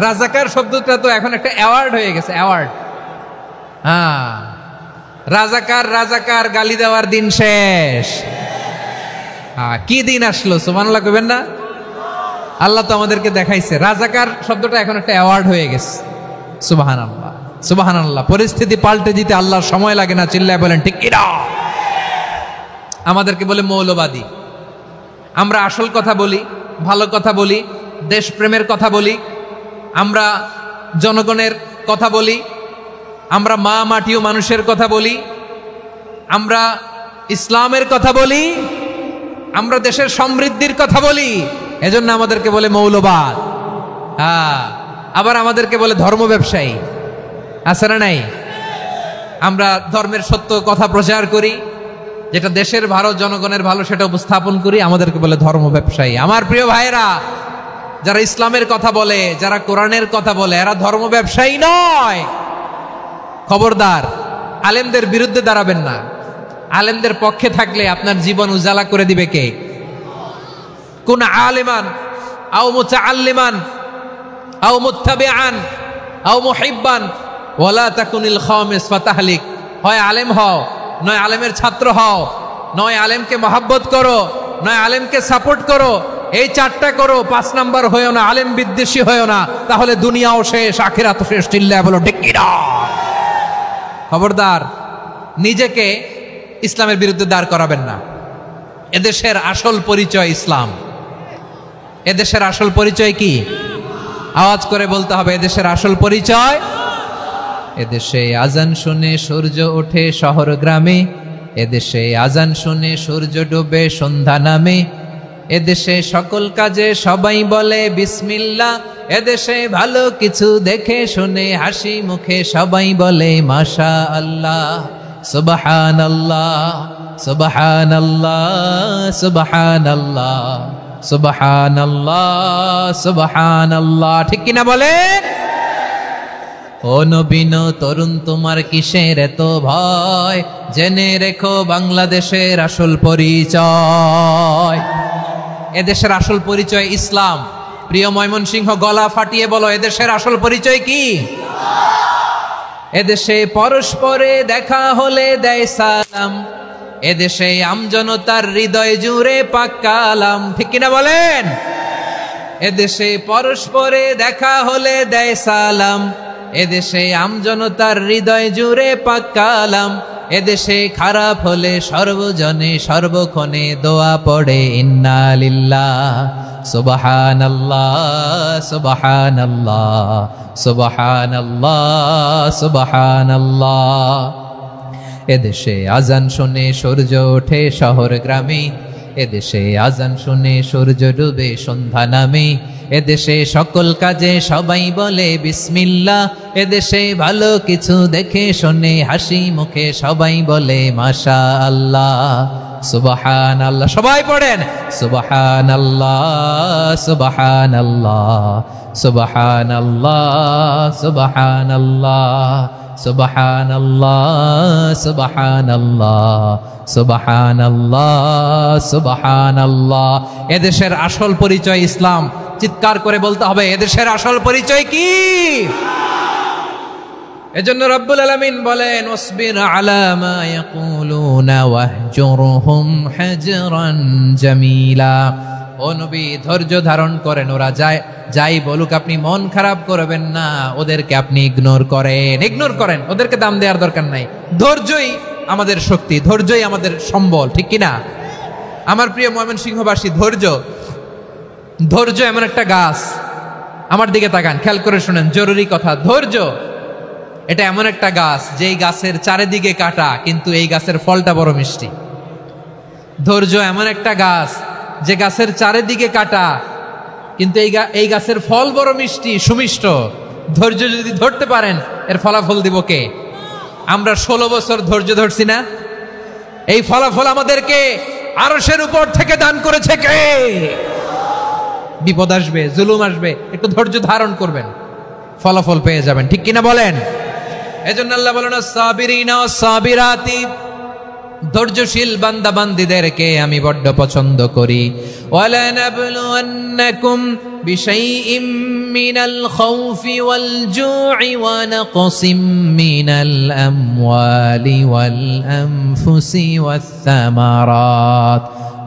রাজাকার শব্দটা তো এখন একটা অ্যাওয়ার্ড হয়ে গেছে, অ্যাওয়ার্ড। রাজাকার রাজাকার গালি দেওয়ার দিন শেষ। কি দিন আসলো? সুবহানাল্লাহ কইবেন না? আল্লাহ তো আমাদেরকে দেখাইছে। রাজাকার শব্দটা এখন একটা অ্যাওয়ার্ড হয়ে গেছে। সুবহানাল্লাহ, সুবহানাল্লাহ। পরিস্থিতি পাল্টে দিতে আল্লাহর সময় লাগে না। চিল্লায় বলেন ঠিক কিনা? আমাদেরকে বলে মৌলবাদী। আমরা আসল কথা বলি, ভালো কথা বলি, দেশপ্রেমের কথা বলি, আমরা জনগণের কথা বলি, আমরা মা মাটি ও মানুষের কথা বলি, আমরা ইসলামের কথা বলি, আমরা দেশের সমৃদ্ধির কথা বলি। এজন্য আমাদেরকে বলে মৌলবাদ। আবার আমাদেরকে বলে ধর্ম ব্যবসায়ী। আছে না নাই? আমরা ধর্মের সত্য কথা প্রচার করি, যেটা দেশের ভালো, জনগণের ভালো, সেটা উপস্থাপন করি। আমাদেরকে বলে ধর্ম ব্যবসায়ী। আমার প্রিয় ভাইরা, যারা ইসলামের কথা বলে, যারা কোরআনের কথা বলে, এরা ধর্ম ব্যবসায়ী নয়। খবরদার, আলেমদের বিরুদ্ধে দাঁড়াবেন না। আলেমদের পক্ষে থাকলে আপনার জীবন উজালা করে দিবে কে? কুন আলিমান আও মুতাআল্লিমান আও মুত্তাবিআন আও মুহিব্বান ওয়ালা তাকুনিল খামিস ফাতাহলিক। হয় আলেম হও, নয় আলেমের ছাত্র হও, নয় আলেমকে মহব্বত করো, নয় আলেমকে সাপোর্ট করো। এই চারটা করো, 5 নাম্বার হয়েও না, আলেম বিদ্বেষী হয়েও না, তাহলে দুনিয়াও শেষ, আখিরাতও শেষ। চিল্লায় বলো ঠিক কিনা? খবরদার, নিজেকে ইসলামের বিরুদ্ধে দাঁড় করাবেন না। এদেশের আসল পরিচয় ইসলাম। এদেশের আসল পরিচয় কি? আওয়াজ করে বলতে হবে, এদেশের আসল পরিচয় এদেশে আজান শুনে সূর্য ওঠে শহর গ্রামে, এদেশে আজান শুনে সূর্য ডুবে সন্ধ্যা নামে, এদেশে সকল কাজে সবাই বলে বিসমিল্লাহ, এদেশে ভালো কিছু দেখে শুনে হাসি মুখে সবাই বলে মাশা আল্লাহ। সুবহানাল্লাহ সুবহানাল্লাহ সুবহানাল্লাহ সুবহানাল্লাহ সুবহানাল্লাহ। ঠিক কিনা বলেন? ও নবীন তরুণ তোমার কিসের এত ভয়, জেনে রেখো বাংলাদেশের আসল পরিচয়। এদেশের আসল পরিচয় ইসলাম। প্রিয় ময়মনসিংহ, গলা ফাটিয়ে বলো, এদেশের আসল পরিচয় কি? এদেশে পরস্পরে দেখা হলে দেয় সালাম, এদেশে আমজনতার হৃদয় জুড়ে পাক কালাম। ঠিক কিনা বলেন? এদেশে পরস্পরে দেখা হলে দেয় সালাম, এদেশে আমজনতার হৃদয় জুড়ে পাক কালাম, এদেশে খারাপ হলে সর্বজনে সর্বক্ষণে দোয়া পড়ে ইন্না লিল্লাহ সুবহানাল্লাহ সুবহানাল্লাহ সুবহানাল্লাহ সুবহানাল্লাহ। এদেশে আজান শুনে সূর্য ওঠে শহর গ্রামে, এদেশে আজান শুনে সূর্য ডুবে সন্ধ্যা নামে, এদেশে সকল কাজে সবাই বলে বিসমিল্লাহ, এদেশে ভালো কিছু দেখে শুনে হাসি মুখে সবাই বলে মাশা আল্লাহ। সুবহানাল্লাহ, সবাই পড়েন সুবহানাল্লাহ সুবহানাল্লাহ সুবহানাল্লাহ সুবহানাল্লাহ সুবহানাল্লাহ সুবহানাল্লাহ সুবহানাল্লাহ সুবহানাল্লাহ। এদেশের আসল পরিচয় ইসলাম। চিৎকার করে বলতে হবে, এদেশের আসল পরিচয় কি? এজন্য রব্বুল আলামিন বলেন ওয়াসবির আলা মা ইয়াকুলুনা ওয়াহজুরহুম হাজরান জামিলা। ও নবী, ধৈর্য ধারণ করেন, ওরা যাই বলুক আপনি মন খারাপ করবেন না, ওদেরকে আপনি ইগনোর করেন, ওদেরকে দাম দেওয়ার দরকার নাই। ধৈর্যই আমাদের শক্তি, ধৈর্যই আমাদের সম্বল। ঠিক কিনা? আমার প্রিয় ময়মনসিংহবাসী, ধৈর্য এমন একটা গাছ। আমার দিকে তাকান, খেয়াল করে শুনেন, জরুরি কথা। ধৈর্য এটা এমন একটা গাছ যেই গাছের চারিদিকে কাটা, কিন্তু এই গাছের ফলটা বড় মিষ্টি। ধৈর্য এমন একটা গাছ যে গাছের চারিদিকে কাটা, কিন্তু এই গাছের ফল বড় মিষ্টি, সুমিষ্ট। ধৈর্য যদি ধরতে পারেন, এর ফলাফল দিব কে? আমরা 16 বছর ধৈর্য ধরছি না? এই ফলাফল আমাদেরকে আরশের উপর থেকে দান করেছে কে? বিপদ আসবে, জুলুম আসবে, একটু ধৈর্য ধারণ করবেন, ফলাফল পেয়ে যাবেন। ঠিক কিনা বলেন? এজন্য আল্লাহ বলেন সাবিরিনা সাবিরাতি, ধৈর্যশীল বান্দা বান্দীদেরকে আমি বড্ড পছন্দ করি। ওয়ালা নাবলুয়ান্নাকুম বিশাইইম মিনাল খাউফি ওয়াল জু'i ওয়া নাকসিম মিনাল আমওয়ালি ওয়াল আনফুসি ওয়াস সামারাত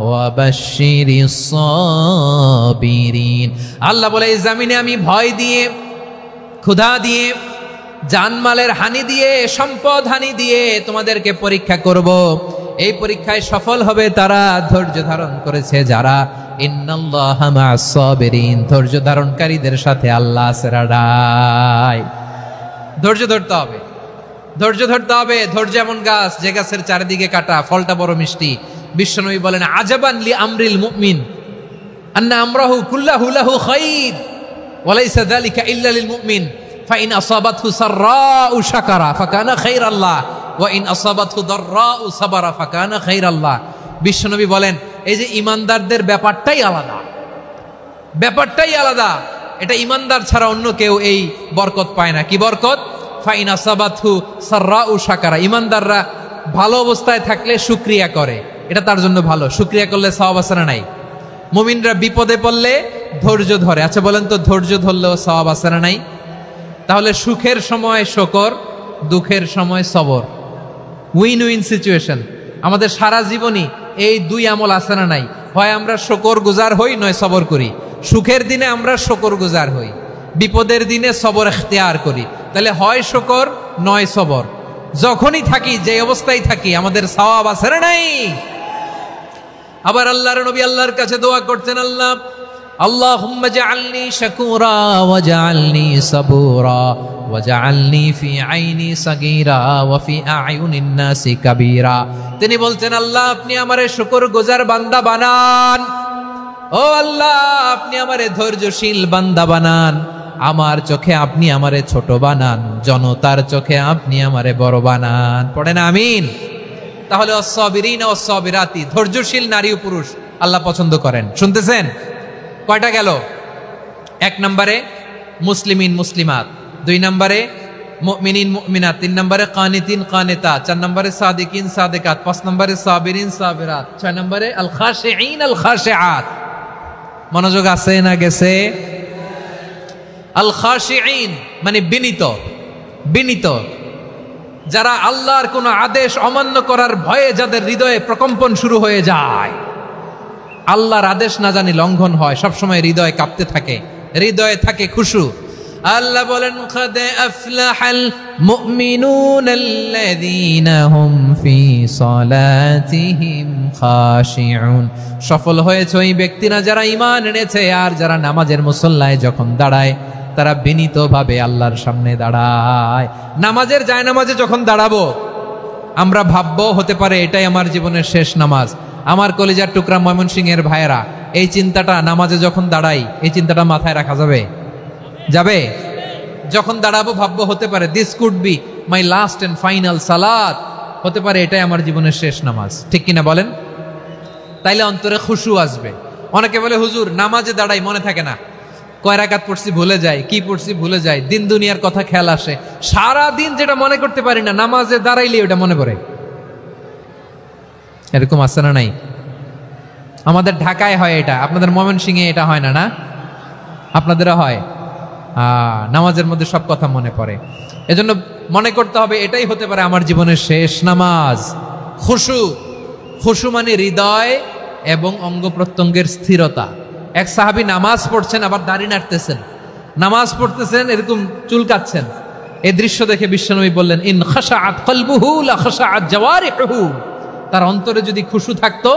ওয়া বাশশিরিস সাবিরিন। আল্লাহ বলে, এই জমিনে আমি ভয় দিয়ে, ক্ষুধা দিয়ে, জানমালের হানি দিয়ে, সম্পদ হানি দিয়ে তোমাদেরকে পরীক্ষা করব। এই পরীক্ষায় সফল হবে তারা ধৈর্য ধারণ করেছে যারা। ইন্নাল্লাহা মা'আস সাবিরিন, ধৈর্য ধারণকারীদের সাথে আল্লাহ আছে। ধৈর্য ধরতে হবে, ধৈর্য ধরতে হবে। ধৈর্য এমন গাছ যে গাছের চারিদিকে কাটা, ফলটা বড় মিষ্টি। বিশ্বনবী বলেন আজাবান লি আমরিল মুমিন আন্না আমরাহু কুল্লাহু লাহু খাইর ওয়া লাইসা যালিকা ইল্লা লিল মুমিন ফাইন আসাবাতহু সাররাউ শাকারা ফাকানা খাইরাল্লাহ ওয়া ইন আসাবাতহু দাররাউ সাবারা ফাকানা খাইরাল্লাহ। বিশ্বনবী বলেন, এই যে ইমানদারদের ব্যাপারটাই আলাদা, ব্যাপারটাই আলাদা। এটা ইমানদার ছাড়া অন্য কেউ এই বরকত পায় না। কি বরকত? ফাইন আসাবাতহু সাররাউ শাকারা। ইমানদাররা ভালো অবস্থায় থাকলে শুকরিয়া করে, এটা তার জন্য ভালো। শুকরিয়া করলে সওয়াব আছে না নাই? মুমিনরা বিপদে পড়লে ধৈর্য ধরে। আচ্ছা বলেন তো, ধৈর্য ধরলেও সওয়াব আছে না নাই? তাহলে সুখের সময় শুকর, দুঃখের সময় সবর, উইন উইন সিচুয়েশন। আমাদের সারা জীবনই এই দুই আমল আছে না নাই? হয় আমরা শুকর গুজার হই, নয় সবর করি। সুখের দিনে আমরা শুকর গুজার হই, বিপদের দিনে সবর ইখতিয়ার করি। তাহলে হয় শুকর নয় সবর। যখনই থাকি, যে অবস্থায় থাকি, আমাদের সওয়াব আছে না নাই? আবার আল্লাহর নবী আল্লাহর কাছে দোয়া করতেন, আল্লাহুম্মা জাআলনি শাকুরা ওয়া জাআলনি সাবুরা ওয়াজআলনি ফি আইনি সাগীরা ওয়া ফি আ'য়ুনিন নাসি কাবীরা। তিনি বলছেন, আল্লাহ আপনি আমারে শুকরগুজার বান্দা বানান, ও আল্লাহ আপনি আমারে ধৈর্যশীল বান্দা বানান, আমার চোখে আপনি আমারে ছোট বানান, জনতার চোখে আপনি আমারে বড় বানান। পড়েন আমিন। তাহলে অস-সাবিরিনা ওয়াস-সাবিরাতি, ধৈর্যশীল নারী ও পুরুষ আল্লাহ পছন্দ করেন। শুনতেছেন? কয়টা গেল? 1 নম্বরে মুসলিমিন মুসলিমাত, 2 নম্বরে মুমিনিন মুমিনাত, 3 নম্বরে কানিতিন কানিতাত, 4 নম্বরে সাদিকিন সাদিকাত, 5 নম্বরে সাবিরিন সাবিরাত, 6 নম্বরে আল খাশিঈন আল খাশিআত। মনোযোগ আছে না গেছে? আল খাশিঈন মানে বিনীত, বিনীত, যারা আল্লাহর কোন আদেশ অমান্য করার ভয়ে যাদের হৃদয়ে প্রকম্পন শুরু হয়ে যায়, আল্লাহর আদেশ না জানি লঙ্ঘন হয়, সবসময় হৃদয় কাঁপতে থাকে, হৃদয়ে থাকে খুশু। আল্লাহ বলেন, قد أفلح المؤمنون الذين هم في صلاتهم خاشعون। সফল হয়েছে ওই ব্যক্তিরা যারা ঈমান এনেছে আর যারা নামাজের মুসল্লায় যখন দাঁড়ায় তারা বিনীতভাবে আল্লাহর সামনে দাঁড়ায়। নামাজের জায়নামাজে যখন দাঁড়াবো আমরা ভাববো হতে পারে এটাই আমার জীবনের শেষ নামাজ। আমার কলিজার টুকরা ময়মনসিংহের ভাইয়েরা, এই চিন্তাটা নামাজে যখন দাঁড়াই, এই চিন্তাটা মাথায় রাখা যাবে? যাবে? যখন দাঁড়াবো ভাববো হতে পারে this could be my last and final সালাত, হতে পারে এটাই আমার জীবনের শেষ নামাজ। ঠিক কিনা বলেন? তাইলে অন্তরে খুশু আসবে। অনেকে বলে হুজুর নামাজে দাঁড়াই মনে থাকে না, কয় রাকাত পড়ছি ভুলে যায়, কি পড়ছি ভুলে যায়, দিন দুনিয়ার কথা খেয়াল আসে, সারা দিন যেটা মনে করতে পারি না নামাজে দাঁড়াইলে ওটা মনে পড়ে। এরকম আছে না নাই? আমাদের ঢাকায় হয় এটা, আপনাদের ময়মনসিংহে এটা হয় না? না আপনাদেরও হয়? নামাজের মধ্যে সব কথা মনে পড়ে। এজন্য মনে করতে হবে এটাই হতে পারে আমার জীবনের শেষ নামাজ। খুশু, খুশু মানে হৃদয় এবং অঙ্গ প্রত্যঙ্গের স্থিরতা। এক সাহাবী নামাজ পড়ছেন আবার দাড়ি নাড়তেছেন, নামাজ পড়তেছেন এরকম চুলকাচ্ছেন। এই দৃশ্য দেখে বিশ্বনবী বললেন, ইন খাশাআত কলবুহু লা খাশাআত জাওয়ারিহুহু। তার অন্তরে যদি খুশু থাকতো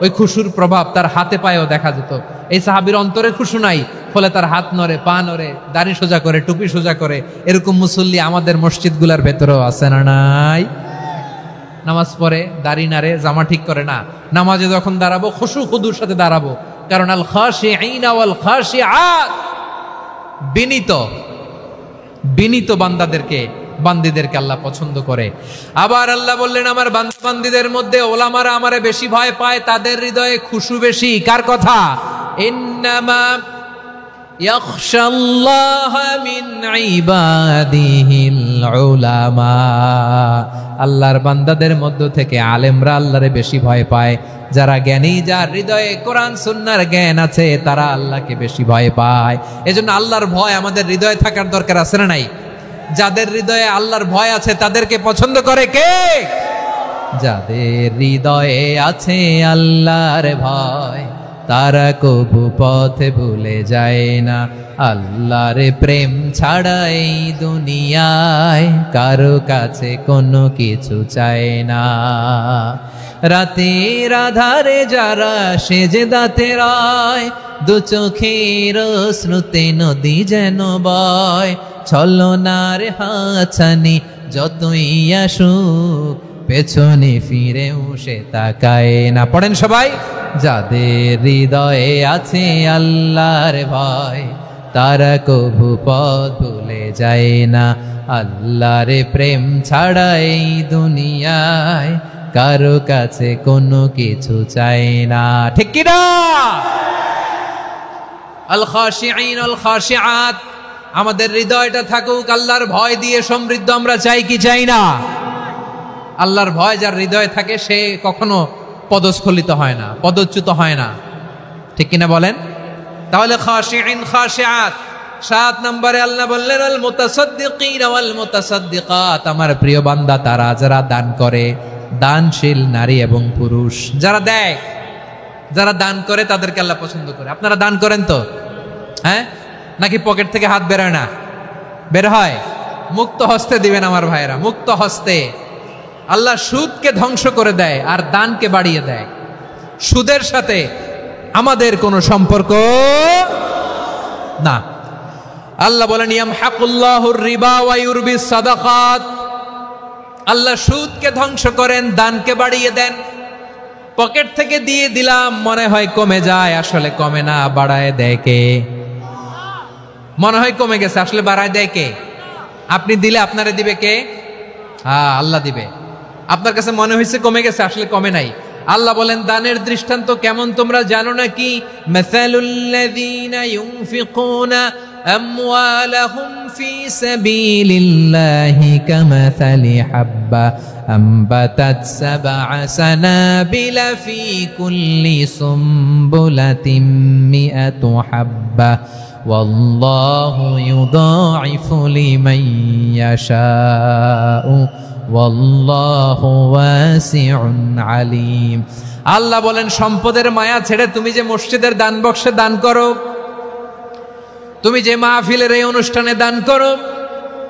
ওই খুশুর প্রভাব তার হাতে পায়েও দেখা যেত। এই সাহাবীর অন্তরে খুশু নাই, ফলে তার হাত নড়ে, পা নড়ে, দাড়ি সোজা করে, টুপি সোজা করে। এরকম মুসল্লি আমাদের মসজিদগুলোর ভেতরেও আছে না নাই? নামাজ পড়ে, দাড়ি নাড়ে, জামা ঠিক করে না। নামাজে যখন দাঁড়াবো খুশু খুদুর সাথে দাঁড়াবো, কারণ আল খাশিঈনা ওয়াল খাশিআত, বিনীত, বিনীত বান্দীদেরকে আল্লাহ পছন্দ করে। আবার আল্লাহ বললেন, আমার বান্দীদের মধ্যে ওলামারা আমারে বেশি ভয় পায়, তাদের হৃদয়ে খুশু বেশি। কার কথা? ইন্নামা ইয়াখশাল্লাহা মিন ইবাদিহিল উলামা। আল্লাহর বান্দাদের মধ্য থেকে আলেমরা আল্লাহরে বেশি ভয় পায়। যারা জ্ঞানী, যার হৃদয়ে কোরআন সুন্নাহর জ্ঞান আছে, তারা আল্লাহকে বেশি ভয় পায়। এজন্য আল্লাহর ভয় আমাদের হৃদয়ে থাকার দরকার আছে না নাই? যাদের হৃদয়ে আল্লাহর ভয় আছে তাদেরকে পছন্দ করে কে? যাদের হৃদয়ে আছে আল্লাহর ভয়, তারা কবু পথে ভুলে যায় না। আল্লাহর প্রেম ছাড়া এই দুনিয়ায় কারো কাছে কোনো কিছু চায় না। রাতের আধারে যারা সেজদাতে রয়, দু চোখের শ্রুতে নদী যেন বয়। ছলনার হাতছানি যতই আসুক, পেছনে ফিরেও সে তাকায় না। পড়েন সবাই। যাদের হৃদয়ে আছে আল্লাহর ভয়, তারা কবু পথ ভুলে যায় না। আল্লাহর প্রেম ছাড়া এই দুনিয়ায় কারো কাছে কোনো কিছু চায় না। ঠিক কি না? আল খাশিঈন আল খাশিআত, আমাদের হৃদয়টা থাকুক আল্লাহর ভয় দিয়ে সমৃদ্ধ। আমরা চাই কি চাই না? আল্লাহর ভয় যার হৃদয়ে থাকে সে কখনো পদস্খলিত হয় না, পদচ্যুত হয় না। ঠিক কিনা বলেন? তাহলে খাশিঈন খাশিআত। 7 নম্বরে আল্লাহ বললেন, আল মুতাসাদ্দিকিন ওয়াল মুতাসাদ্দিকাত, আমার প্রিয় বান্দা তারা যারা দান করে, দানশীল নারী এবং পুরুষ যারা দেয়, যারা দান করে তাদেরকে আল্লাহ পছন্দ করে। আপনারা দান করেন তো? হ্যাঁ, নাকি পকেট থেকে হাত বেরোয় না? বের হয়। মুক্ত হস্তে দিবেন আমার ভাইয়েরা, মুক্ত হস্তে। আল্লাহ সুদকে ধ্বংস করে দেয় আর দানকে বাড়িয়ে দেয়। সুদের সাথে আমাদের কোনো সম্পর্ক না। আল্লাহ বলেন ইয়ামহাকুল্লাহুর রিবা ওয়া ইউরবিস সাদাকাত, আল্লাহ সুদকে ধ্বংস করেন, দানকে বাড়িয়ে দেন। পকেট থেকে দিয়ে দিলাম, মনে হয় কমে যায়, আসলে কমে না, বাড়ায় দেয় কে? মনে হয় কমে গেছে, আসলে বাড়ায় দেয় কে? আপনি দিলে আপনারে দিবে কে? হ্যাঁ, আল্লাহ দিবে। আপনার কাছে মনে হয়েছে কমে গেছে, আসলে কমে নাই। আল্লাহ বলেন দানের দৃষ্টান্ত কেমন তোমরা জানো নাকি? মাসালুল্লাযীনা ইউনফিকুনা আমওয়ালাহুম ফি সাবিলিল্লাহি কামাসালি হাব্বা আম্বাতাত সাবআ সানাবিলা ফি কুল্লি সুমবুলাতিন মিআতু হাব্বা ওয়াল্লাহু ইউদাঈফু লিমান ইয়াশাউ ওয়াল্লাহু ওয়াসিউন আলিম। আল্লাহ বলেন সম্পদের মায়া ছেড়ে তুমি যে মসজিদের দান বক্সে দান করো, তুমি যে মাহফিলের এই অনুষ্ঠানে দান করো,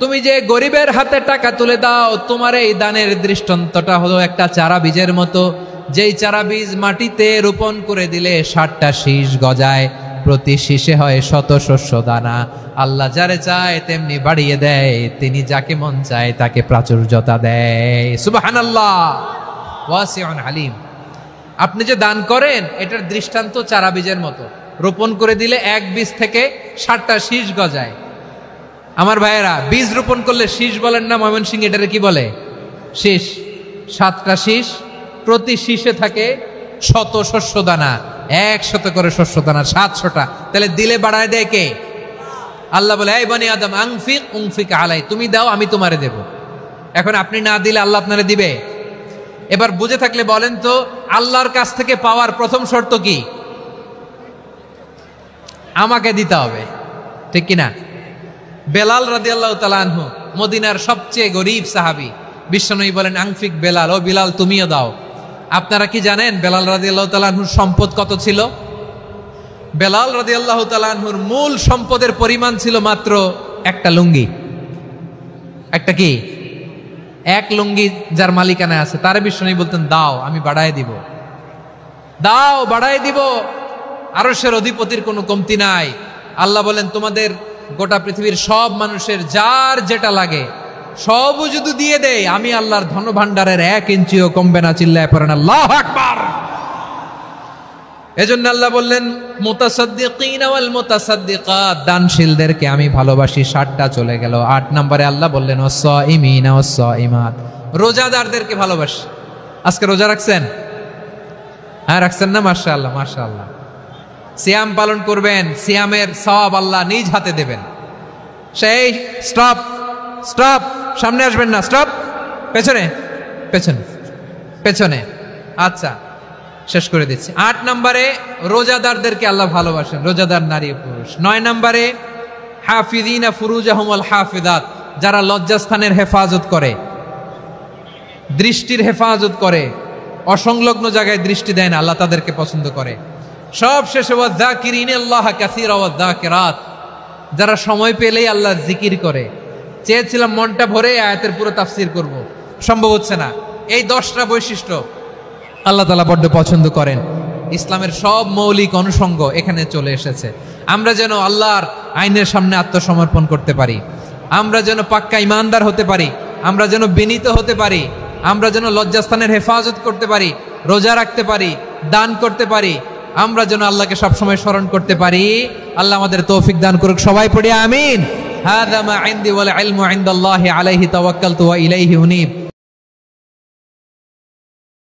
তুমি যে গরিবের হাতে টাকা তুলে দাও, তোমার এই দানের দৃষ্টান্তটা হলো একটা চারা বীজের মতো, যেই চারা বীজ মাটিতে রোপণ করে দিলে 60টা শীষ গজায়, প্রতি শীষে হয় শত শস্য দানা। আল্লাহ যারে চায় তেমনি বাড়িয়ে দেয়, তিনি যাকে মন চায় তাকে প্রাচুর্যতা দেয়। সুবহানাল্লাহ, ওয়াসিউন আলিম। আপনি যে দান করেন এটার দৃষ্টান্ত চারা বীজের মতো, রোপণ করে দিলে এক বীজ থেকে 60টা শীষ গজায়। আমার ভাইয়েরা, বীজ রোপণ করলে শীষ বলেন না ময়মনসিংহ, এটারে কি বলে? শীষ। 7টা শীষ, প্রতি শীষে থাকে শত শস্য দানা, 100 করে শস্য দানা, 700টা। তাহলে দিলে বাড়ায় দেয় কে? আল্লাহ বলে এই বনি আদম আনফিক উনফিক আলাই, তুমি দাও আমি তোমারে দেব। এখন আপনি না দিলে আল্লাহ আপনারে দিবে? এবার বুঝে থাকলে বলেন তো, আল্লাহর কাছ থেকে পাওয়ার প্রথম শর্ত কি? আমাকে দিতে হবে, ঠিক কিনা? বেলাল রাদিয়াল্লাহু তাআলা আনহু, মদিনার সবচেয়ে গরীব সাহাবী, বিশ্বনবী বলেন আনফিক বেলাল, ও বিলাল তুমিও দাও। আপনারা কি জানেন বেলাল রাদিয়াল্লাহু তাআলা আনহুর সম্পদ কত ছিল? বেলাল রাদিয়াল্লাহু তাআলা আনহুর মূল সম্পদের পরিমাণ ছিল মাত্র একটা লুঙ্গি। একটা কি? এক লুঙ্গি যার মালিকানা আছে, তারে বিশ্বনবী বলতেন দাও আমি বাড়ায় দিব, দাও বাড়ায় দিব। আরশের অধিপতির কোনো কমতি নাই। আল্লাহ বলেন তোমাদের গোটা পৃথিবীর সব মানুষের যার যেটা লাগে সবও যদি দিয়ে দেয়, আমি আল্লাহর ধন ভাণ্ডারের 1 ইঞ্চিও কমবে না। চিল্লায় পড়েন আল্লাহু আকবার। এজন্য আল্লাহ বললেন মুতাসাদ্দিকিনা ওয়াল মুতাসাদ্দিকাত, দানশীলদেরকে আমি ভালোবাসি। 60টা চলে গেল। 8 নম্বরে আল্লাহ বললেন ওয়াসসাইমিনা ওয়াসসাইমাত, রোজাদারদেরকে ভালোবাসি। আজকে রোজা রাখছেন? হ্যাঁ রাখছেন না? মাশাআল্লাহ মাশাআল্লাহ। সিয়াম পালন করবেন, সিয়ামের সওয়াব আল্লাহ নিজ হাতে দেবেন। সেই স্টপ স্টপ, সামনে আসবেন না, স্টপ, পেছনে পেছনে পেছনে। আচ্ছা শেষ করে দিচ্ছি। 8 নম্বরে রোজাদারদেরকে আল্লাহ ভালোবাসেন, রোজাদার নারী পুরুষ। 9 নম্বরে হাফিযিনা ফুরুজাহুম ওয়াল হাফিযাত, যারা লজ্জাস্থানের হেফাজত করে, দৃষ্টির হেফাজত করে, অসংলগ্ন জায়গায় দৃষ্টি দেয় না, আল্লাহ তাদেরকে পছন্দ করে। সব শেষে ওয়াযাকিরিনাল্লাহ কাসীরা ওয়াযাকিরাত, যারা সময় পেলেই আল্লাহর জিকির করে। চেয়েছিলাম মনটা ভরে আয়াতের পুরো তাফসীর করব, সম্ভব হচ্ছে না। এই 10টা বৈশিষ্ট্য আল্লাহ তাআলা বড্ড পছন্দ করেন। ইসলামের সব মৌলিক অনুষঙ্গ এখানে চলে এসেছে। আমরা যেন আল্লাহর আইনের সামনে আত্মসমর্পণ করতে পারি, আমরা যেন পাক্কা ইমানদার হতে পারি, আমরা যেন বিনীত হতে পারি, আমরা যেন লজ্জাস্থানের হেফাজত করতে পারি, রোজা রাখতে পারি, দান করতে পারি, আমরা যেন আল্লাহকে সবসময় স্মরণ করতে পারি। আল্লাহ আমাদের তৌফিক দান করুক। সবাই পড়ি আমিন। হাযা মা ইনদি ওয়াল ইলমু ইনদাল্লাহি আলাইহি তাওয়াক্কালতু ওয়া ইলাইহি উনীব।